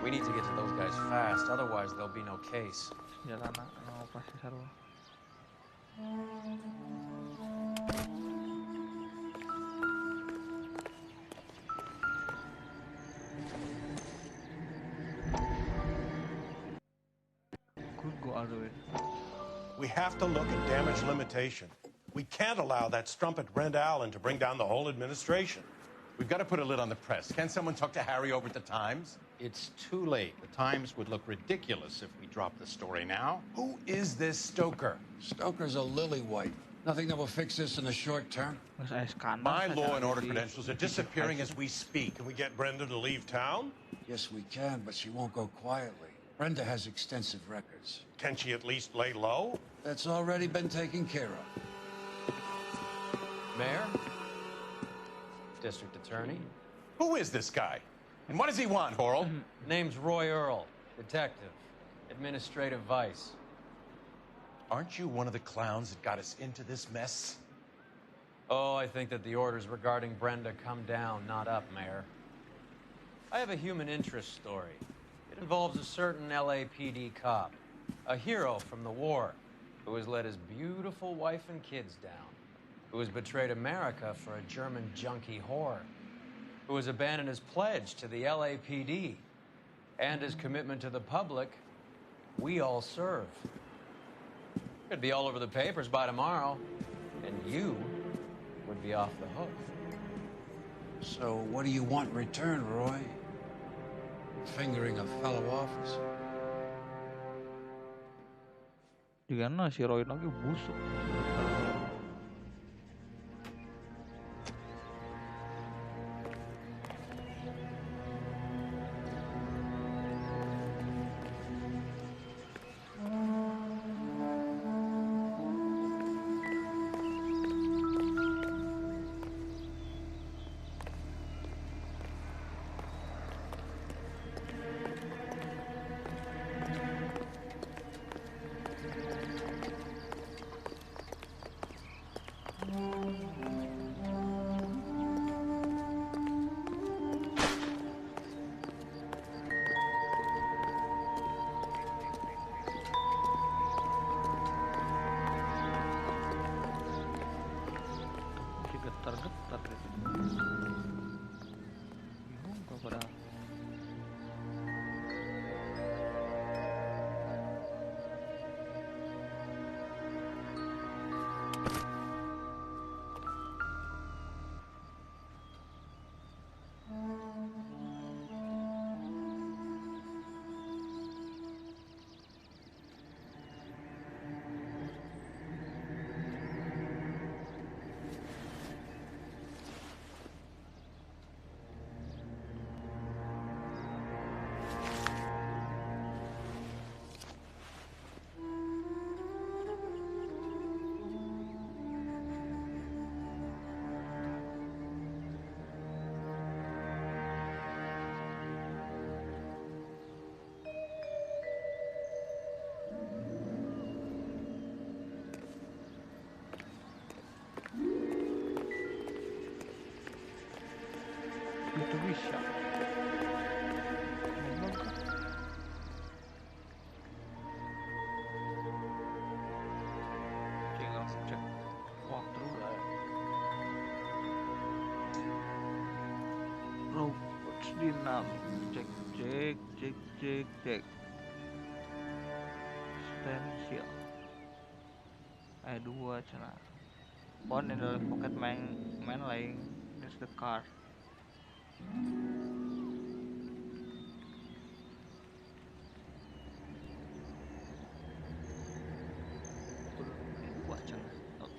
We need to get to those guys fast, otherwise there'll be no case. Jalan operasi sarua. Could go other way. We have to look at damage limitation. We can't allow that strumpet Brent Allen to bring down the whole administration. We've got to put a lid on the press. Can someone talk to Harry over at the Times? It's too late. The Times would look ridiculous if we dropped the story now. Who is this Stoker? Stoker's a lily-white. Nothing that will fix this in the short term. My law and order credentials are disappearing as we speak. Can we get Brenda to leave town? Yes, we can, but she won't go quietly. Brenda has extensive records. Can she at least lay low? That's already been taken care of. Mayor? District Attorney? Who is this guy? And what does he want, Horrell? Name's Roy Earl, detective, administrative vice. Aren't you one of the clowns that got us into this mess? Oh, I think that the orders regarding Brenda come down, not up, Mayor. I have a human interest story. It involves a certain LAPD cop, a hero from the war, who has let his beautiful wife and kids down, who has betrayed America for a German junkie whore, who has abandoned his pledge to the LAPD and his commitment to the public we all serve. Could be all over the papers by tomorrow, and you would be off the hook. So what do you want in return, Roy? Fingering a fellow officer? Juga si Roy lagi busuk. Getar-getar gitu. Bingung kok padahal. bisa. Tinggal cek waktu lah. Robots dynamic. Cek. Stencil. 2 cina. Phone in the pocket man lying next the car. Dua cina.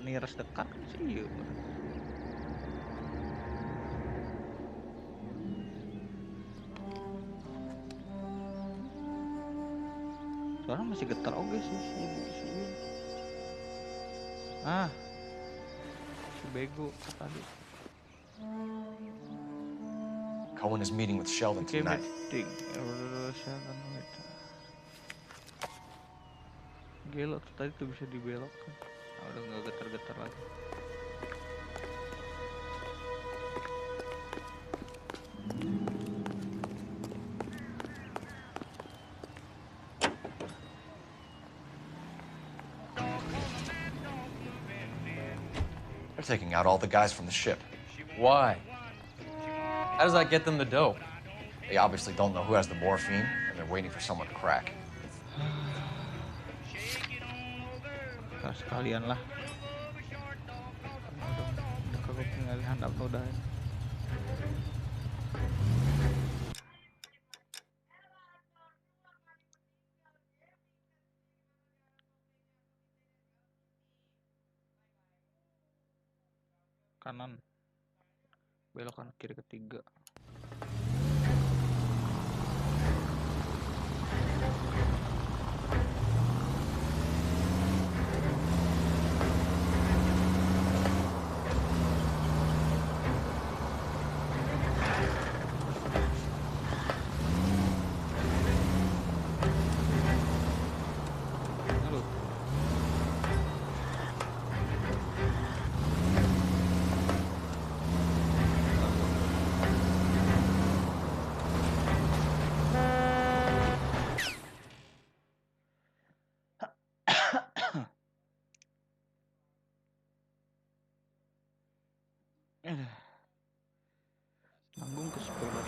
Nearest the car sih. Soalnya masih getar oke sih si. Si bego tadi. Cohen is meeting with Sheldon tonight. Gelo tuh tadi tuh bisa dibelokkan. Udah nggak getar-getar lagi. They're taking out all the guys from the ship. Why? How does that get them the dope? They obviously don't know who has the morphine, and they're waiting for someone to crack. Sekalian lah. Udah kagak pengalihan uploadan. Kanan. Belok kanan kiri ketiga. Nanggung ke sekolah.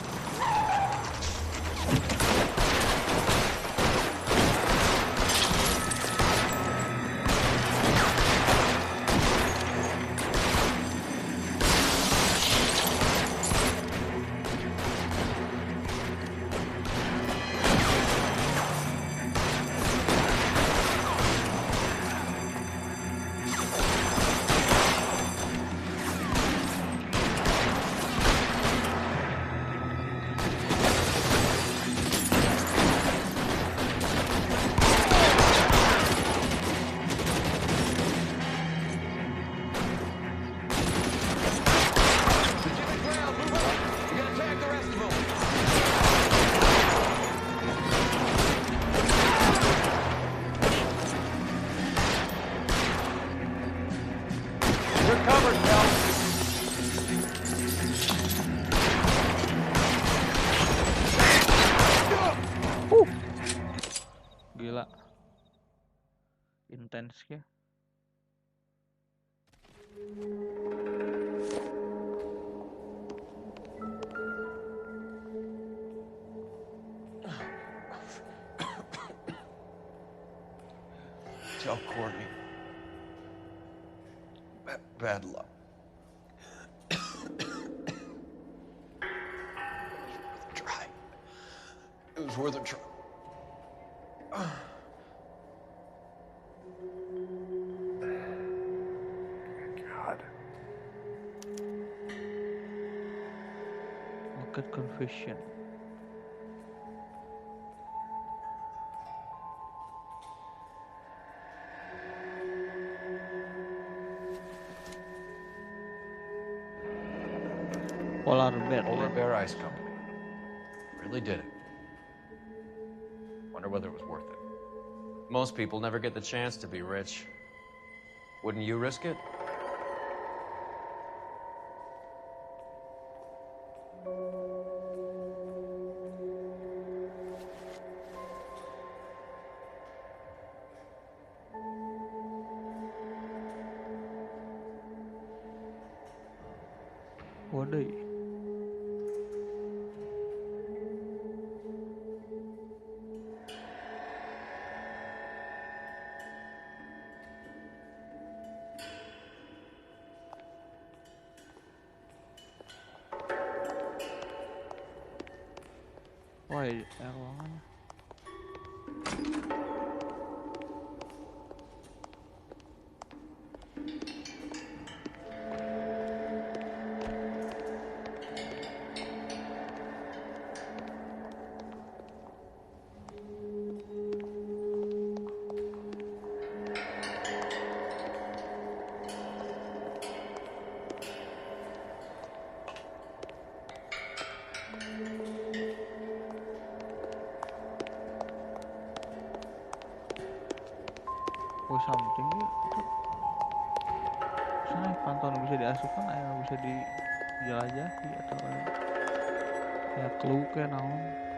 Gila. Intens ya. Tell Courtney. Bad luck. Try. It was worth a try. God. Look at confession. Polar Bear Ice Company. Really did it. Wonder whether it was worth it. Most people never get the chance to be rich. Wouldn't you risk it? Poho deui. Wah, ruangan. Oh, something itu sana pantauan bisa diasupan aya bisa dijelajahi atau ya clue ke naon.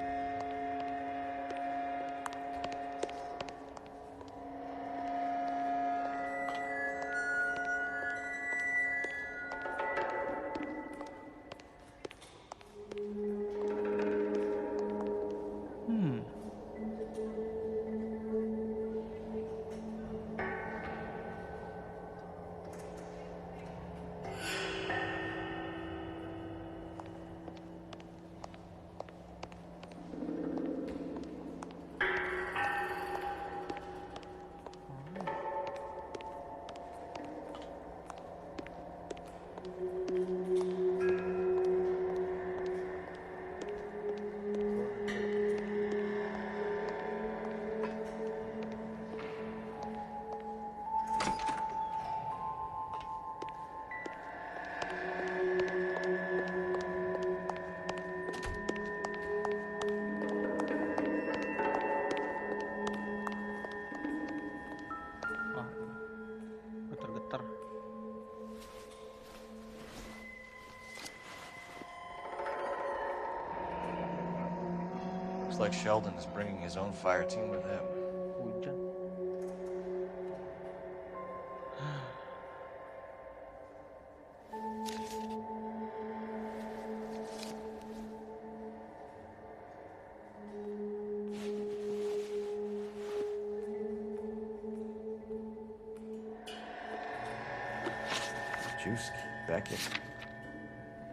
Looks like Sheldon is bringing his own fire team with him. Hujan. Juicy, Beckett,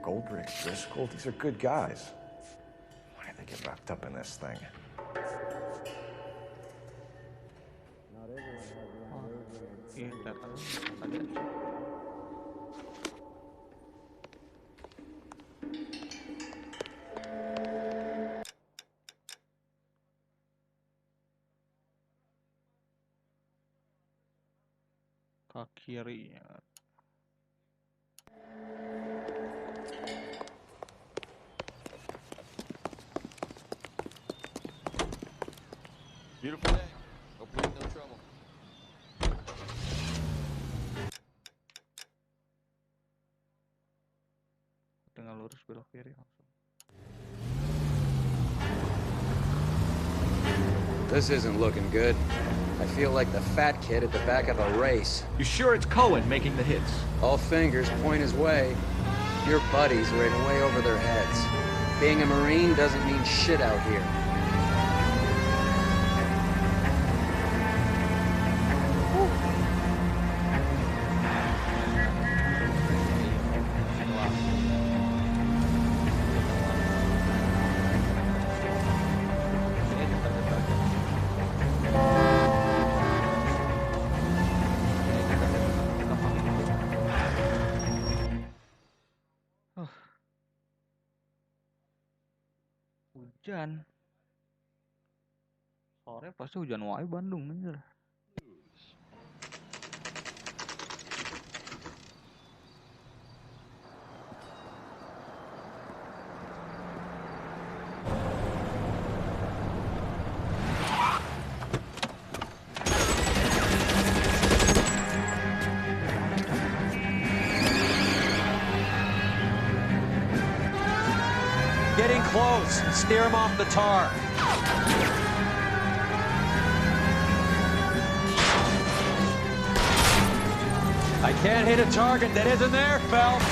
Goldrick, Driscoll, these are good guys. Why did they get wrapped up in this thing? Ke kiri. Beautiful day. Hope we have no trouble. Tinggal lurus belok kiri langsung. This isn't looking good. I feel like the fat kid at the back of a race. You sure it's Cohen making the hits? All fingers point his way. Your buddies are in way over their heads. Being a Marine doesn't mean shit out here. Hujan. Sore pasti hujan wae Bandung bener. Getting close and steer him off the tar. I can't hit a target that isn't there, Phelps.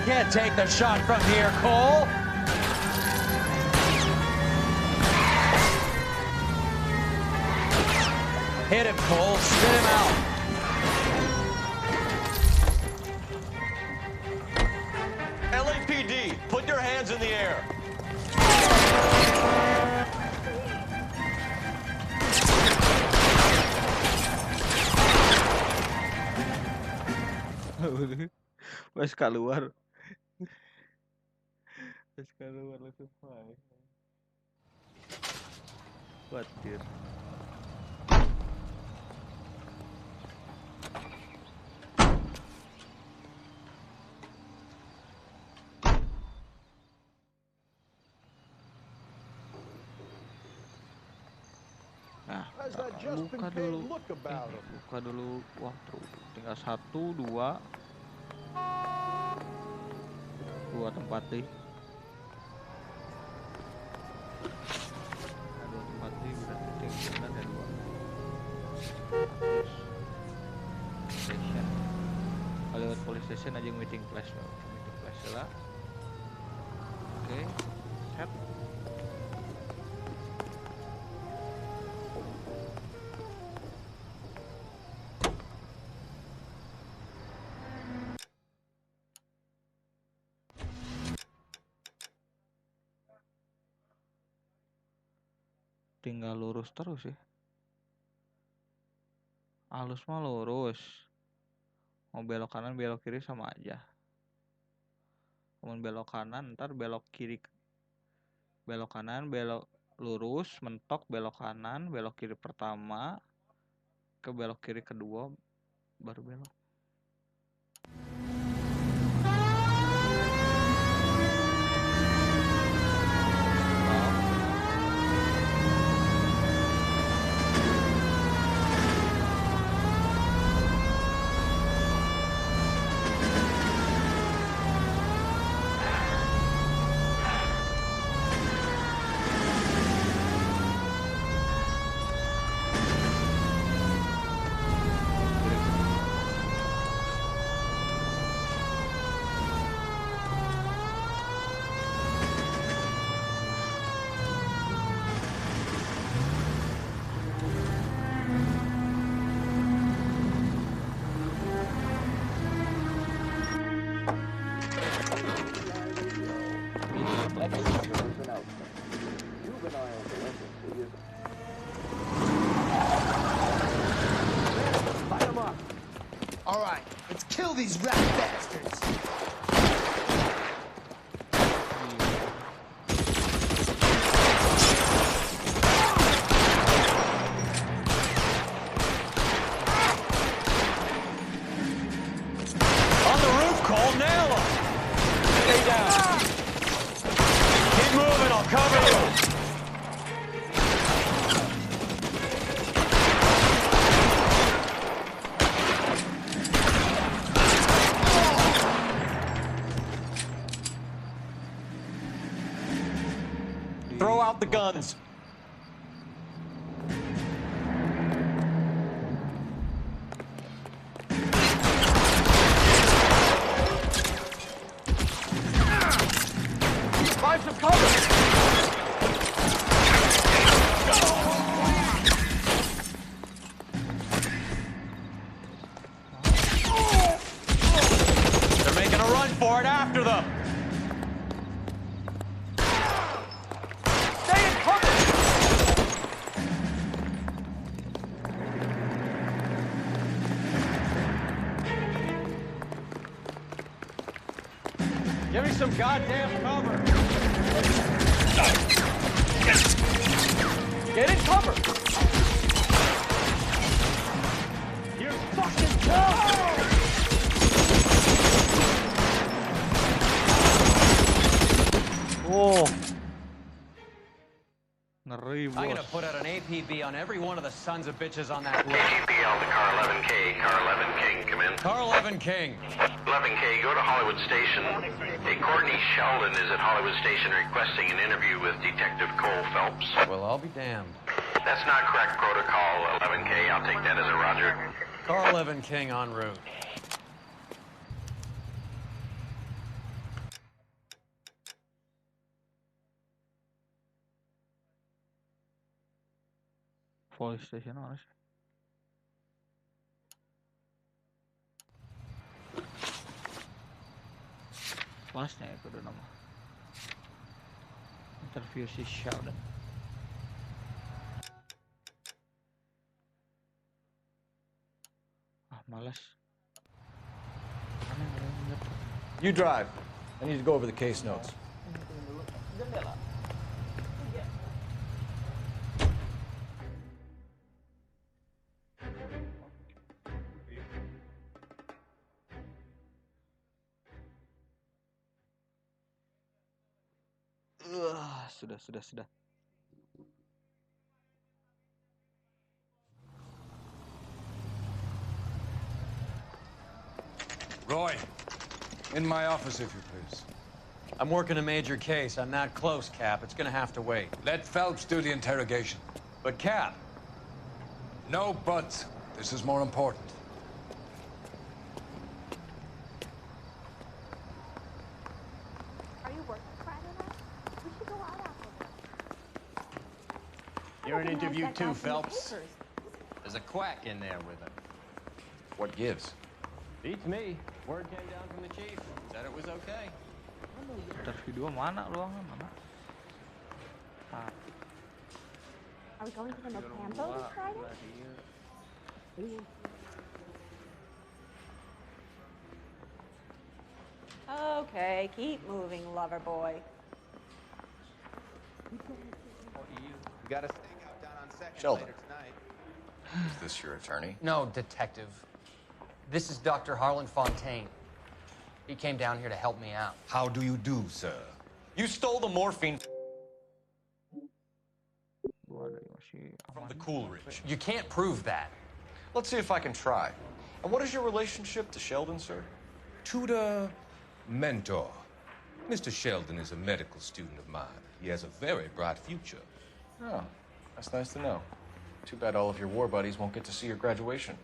can't take the shot from here, Cole. Hit him, Cole. Spin him out. LAPD, put your hands in the air. Pas keluar. Pas keluar langsung fly. Khawatir. Nah, buka dulu walkthrough. Tinggal 1, 2 tempat deh. Nah, 2 tempat deh berarti tinggal ada 2. Terus station. Kalau lewat police station aja meeting place lah. Oke, set. Tinggal lurus terus ya. Halus mah lurus. Mau belok kanan belok kiri sama aja. Mau belok kanan ntar belok kiri. Belok kanan belok lurus, mentok belok kanan, belok kiri pertama, ke belok kiri kedua, baru belok. All right, let's kill these rat bastards. On the roof, Cole, nail him. Stay down. Keep moving, I'll cover you. Throw out the guns. Find some cover. They're making a run for it after them. Give me some goddamn cover. Get in cover. You're fucking cold. Oh. Ngeri, bos. I'm gonna put out an APB on every one of the sons of bitches on that list. APL to car 11K. Car 11 King, come in. Car 11 King. 11K, go to Hollywood Station. Hey, Courtney Sheldon is at Hollywood Station requesting an interview with Detective Cole Phelps. Well, I'll be damned. That's not correct protocol, 11K. I'll take that as a roger. Car 11 King en route. Police station mana sih? Kelasnya ya kudu nama. Interview si Sheldon. Ah, malas. You drive. I need to go over the case notes. Sudah. Roy, in my office, if you please. I'm working a major case. I'm not close, Cap. It's gonna have to wait. Let Phelps do the interrogation. But, Cap. No buts. This is more important. Are you working Friday night? We should go out after this. You're an interview too, Phelps. There's a quack in there with him. What gives? Beats me. Word came down from the chief. Said it was okay. Interview 2 mana ruangan mana? Ah. Are we going to the Mocampo this Friday? Okay, keep moving, lover boy. We got a stakeout down on Second Sheldon. later tonight. Is this your attorney? No, detective. This is Dr. Harlan Fontaine. He came down here to help me out. How do you do, sir? You stole the morphine from the Coolridge. You can't prove that. Let's see if I can try. And what is your relationship to Sheldon, sir? Tutor, mentor. Mr. Sheldon is a medical student of mine. He has a very bright future. Oh, that's nice to know. Too bad all of your war buddies won't get to see your graduation.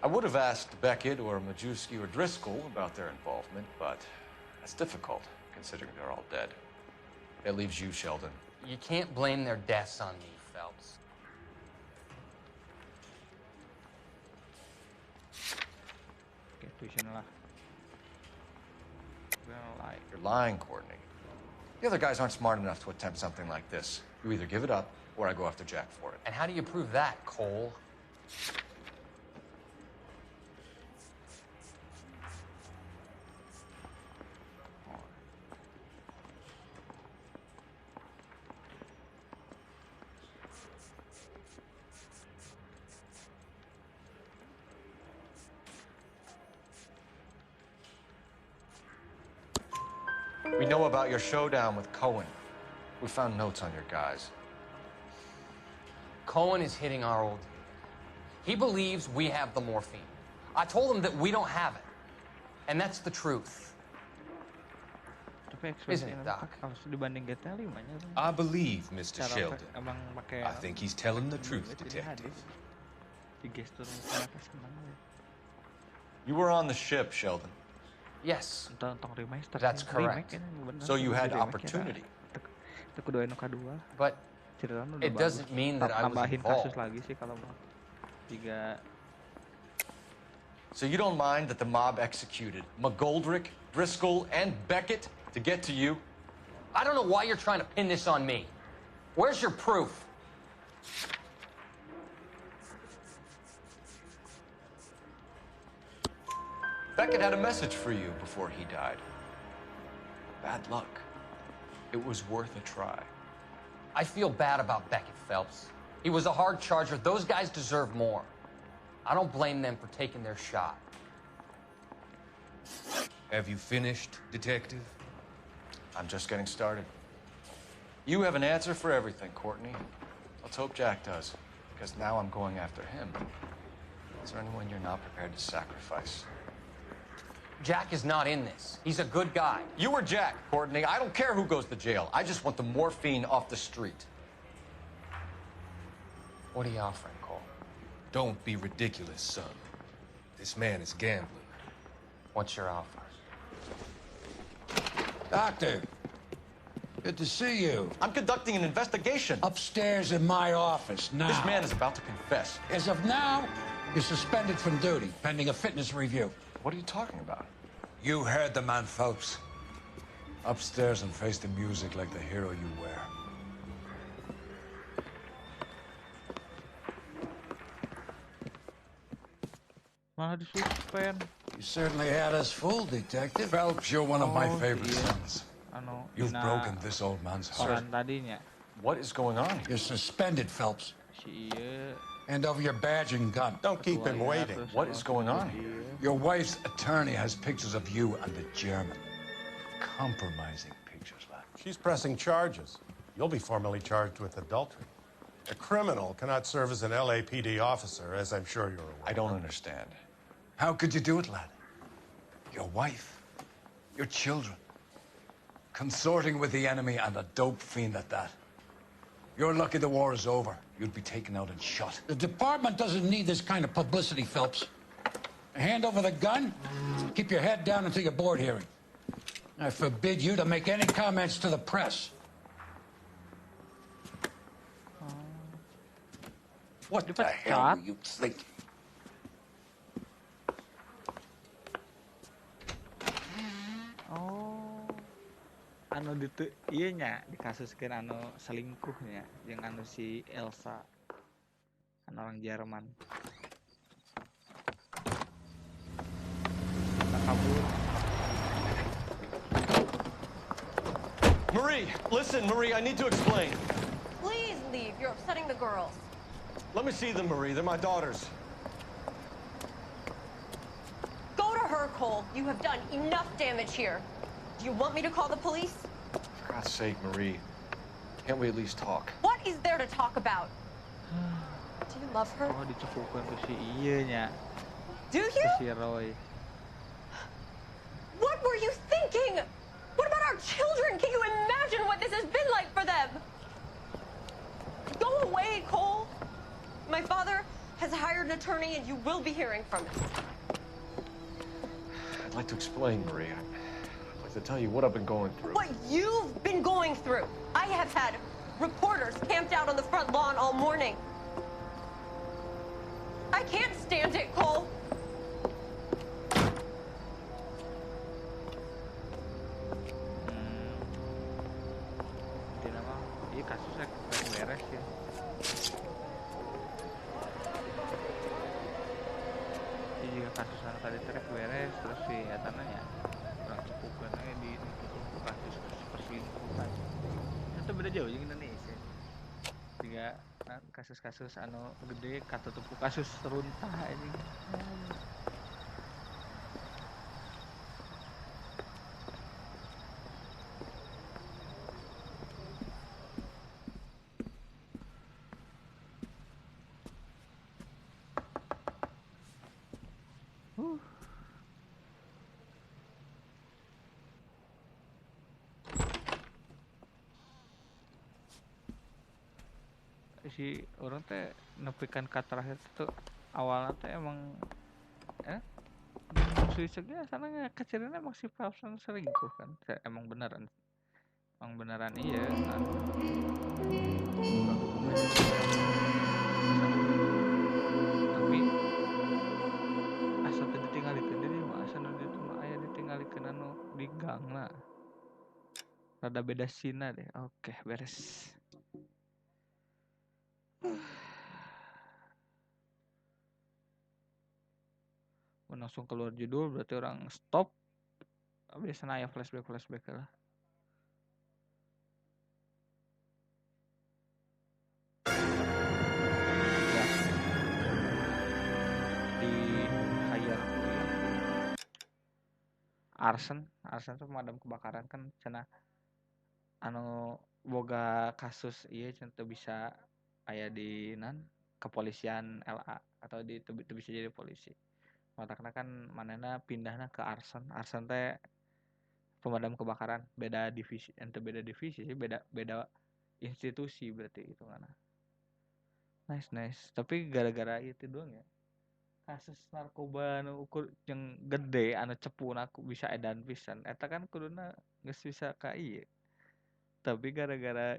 I would have asked Beckett or Majewski or Driscoll about their involvement, but that's difficult, considering they're all dead. That leaves you, Sheldon. You can't blame their deaths on me, Phelps. Okay, tuition lah. You're lying, Courtney. The other guys aren't smart enough to attempt something like this. You either give it up, or I go after Jack for it. And how do you prove that, Cole? We know about your showdown with Cohen. We found notes on your guys. Cohen is hitting our old dude. He believes we have the morphine. I told him that we don't have it. And that's the truth. Isn't it, Doc? I believe Mr. Sheldon. I think he's telling the truth, Detective. You were on the ship, Sheldon. Yes, that's correct. So you had opportunity. But it doesn't mean that I was involved. So you don't mind that the mob executed McGoldrick, Driscoll, and Beckett to get to you? I don't know why you're trying to pin this on me. Where's your proof? Beckett had a message for you before he died. Bad luck. It was worth a try. I feel bad about Beckett, Phelps. He was a hard charger. Those guys deserve more. I don't blame them for taking their shot. Have you finished, Detective? I'm just getting started. You have an answer for everything, Courtney. Let's hope Jack does, because now I'm going after him. Is there anyone you're not prepared to sacrifice? Jack is not in this. He's a good guy. You or Jack, Courtney. I don't care who goes to jail. I just want the morphine off the street. What are you offering, Cole? Don't be ridiculous, son. This man is gambling. What's your offer? Doctor, Good to see you. I'm conducting an investigation. Upstairs in my office, now. This man is about to confess. As of now, you're suspended from duty, pending a fitness review. What are you talking about? You heard the man, Phelps. Upstairs and face the music like the hero you wear. Malah disuspend. You certainly had us fooled, Detective. Phelps, you're one of my favorite sons. You've broken this old man's heart. What is going on? You're suspended, Phelps. And over your badge and gun. Don't keep him waiting. What is going on here? Your wife's attorney has pictures of you and the German. Compromising pictures, lad. She's pressing charges. You'll be formally charged with adultery. A criminal cannot serve as an LAPD officer, as I'm sure you're aware. I don't understand. How could you do it, lad? Your wife, your children, consorting with the enemy and a dope fiend at that. You're lucky the war is over. You'd be taken out and shot. The department doesn't need this kind of publicity, Phelps. Hand over the gun, keep your head down until your board hearing. I forbid you to make any comments to the press. What the hell were you thinking? Oh, anu ditu iya nya dikasuskeun anu selingkuhnya yang anu si Elsa, anu orang Jerman. Kita kabur. Marie, listen, Marie, I need to explain. Please leave. You're upsetting the girls. Let me see them, Marie. They're my daughters. Go to her, Cole. You have done enough damage here. Do you want me to call the police? For God's sake, Marie. Can't we at least talk? What is there to talk about? Do you love her? Oh, dicepukeun ke si ieu nya. Do you? Ke si Roy. What were you thinking? What about our children? Can you imagine what this has been like for them? Go away, Cole. My father has hired an attorney and you will be hearing from him. I'd like to explain, Marie. I'd like to tell you what I've been going through. What you've been going through. I have had reporters camped out on the front lawn all morning. I can't stand it, Cole. Intinya mah, iya kasusnya beres ya. Ini juga kasus anu tadi trek beres terus si etananya kurang cepukeun aja di kasus perselingkuhan. Itu beda jauh jeung Indonesia. Tiga kasus-kasus anu gede katutup kasus seruntah anjing. Si orang teh nepikan kata terakhir itu awalnya teh emang suicide-nya sana kecilnya emang si Falsen selingkuh kan. Emang beneran iya kan. Tapi asa teh ditinggalikeun deui mah asa nu ditu mah aya ditinggalikeun anu di gang lah. Rada beda scene deh. Oke, beres. Langsung keluar judul berarti orang stop. Biasanya ya flashback lah. Ya. Di hire arson tuh pemadam kebakaran kan cenah anu boga kasus iya cenah teu bisa aya di kepolisian LA atau di teu bisa jadi polisi. Matakna kan manehna pindahna ke arson teh pemadam kebakaran beda divisi sih beda institusi berarti itu kan. Nice tapi gara-gara itu doang ya kasus narkoba anu ukur yang gede anu cepuna aku bisa edan pisan eta kan kuduna geus bisa ka ieu Tapi gara-gara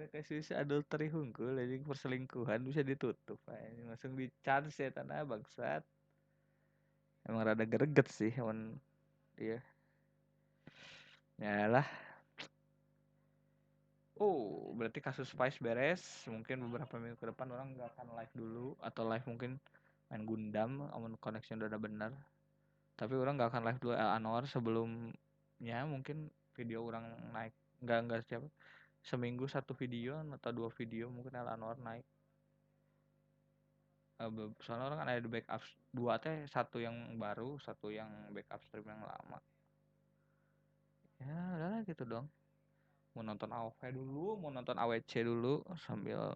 kasus adultery hungkul jadi perselingkuhan bisa ditutup aja. Langsung di-charge ya tanah bangsat. Emang rada greget sih emang dia. Yalah. Oh, berarti kasus Spice beres. Mungkin beberapa minggu ke depan orang nggak akan live dulu atau live mungkin main Gundam, amun connection udah benar. Tapi orang nggak akan live dulu Anwar sebelumnya mungkin video orang naik nggak siapa seminggu satu video atau 2 video mungkin Anwar naik. Soalnya orang kan ada di backup 2 teh, 1 yang baru, 1 yang backup stream yang lama. Ya udah gitu dong. Mau nonton AOV dulu, mau nonton AWC dulu sambil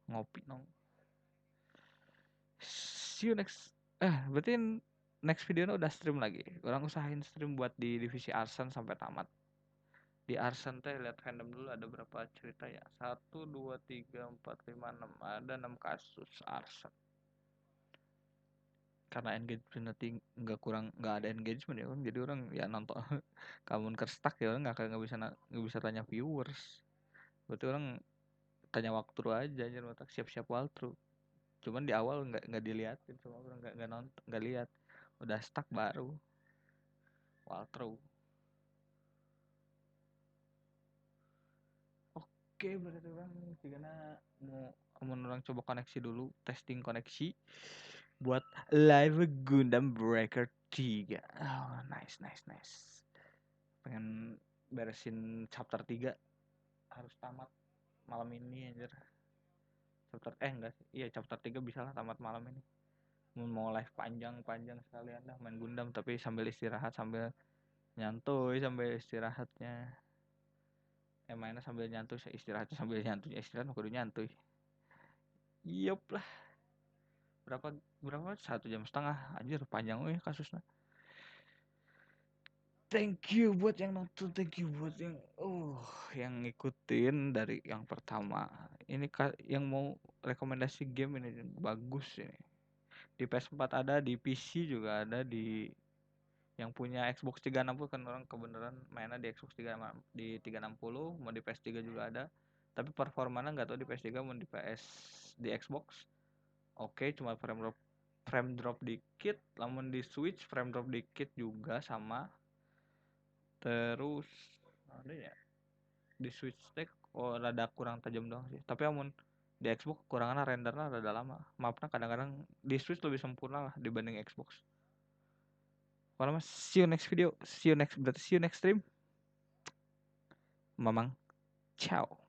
ngopi nong. See you next. Berarti next video udah stream lagi. Orang usahain stream buat di divisi Arsen sampai tamat. Di Arsen teh lihat fandom dulu ada berapa cerita ya. 1, 2, 3, 4, 5, 6. Ada 6 kasus Arsen. Karena engagement nanti nggak ada engagement ya kan, jadi orang ya nonton kamu stuck ya orang nggak bisa tanya viewers. Berarti orang tanya walkthrough aja siap-siap walkthrough. Cuman di awal nggak diliatin sama orang, nggak lihat, udah stuck baru walkthrough. Oke, berarti orang karena mau orang coba koneksi dulu, testing koneksi buat live Gundam Breaker 3. Oh, nice. Pengen beresin chapter 3 harus tamat malam ini anjir. Chapter 3 bisa lah tamat malam ini. Mau live panjang sekalian dah main Gundam tapi sambil istirahat, sambil nyantuy sambil istirahatnya. Mainnya sambil nyantuy, istirahatnya sambil nyantuy, istirahat kudu nyantuy. Yup lah. Berapa 1,5 jam anjir panjang kasusnya. Thank you buat yang nonton, thank you buat yang ngikutin dari yang pertama. Ini yang mau rekomendasi game ini bagus ini. Di PS4 ada, di PC juga ada, di yang punya Xbox 360 kan orang kebenaran mainnya di Xbox 360, mau di PS3 juga ada. Tapi performanya nggak tahu di PS3 mau di Xbox. Oke, cuma frame drop dikit, namun di Switch frame drop dikit juga sama. Terus ada ya di Switch tech rada kurang tajam doang sih. Tapi amun di Xbox kurangannya rendernya rada lama. Maafnya kadang-kadang di Switch lebih sempurna lah dibanding Xbox. Kalau see you next video, see you next stream. Mamang, ciao.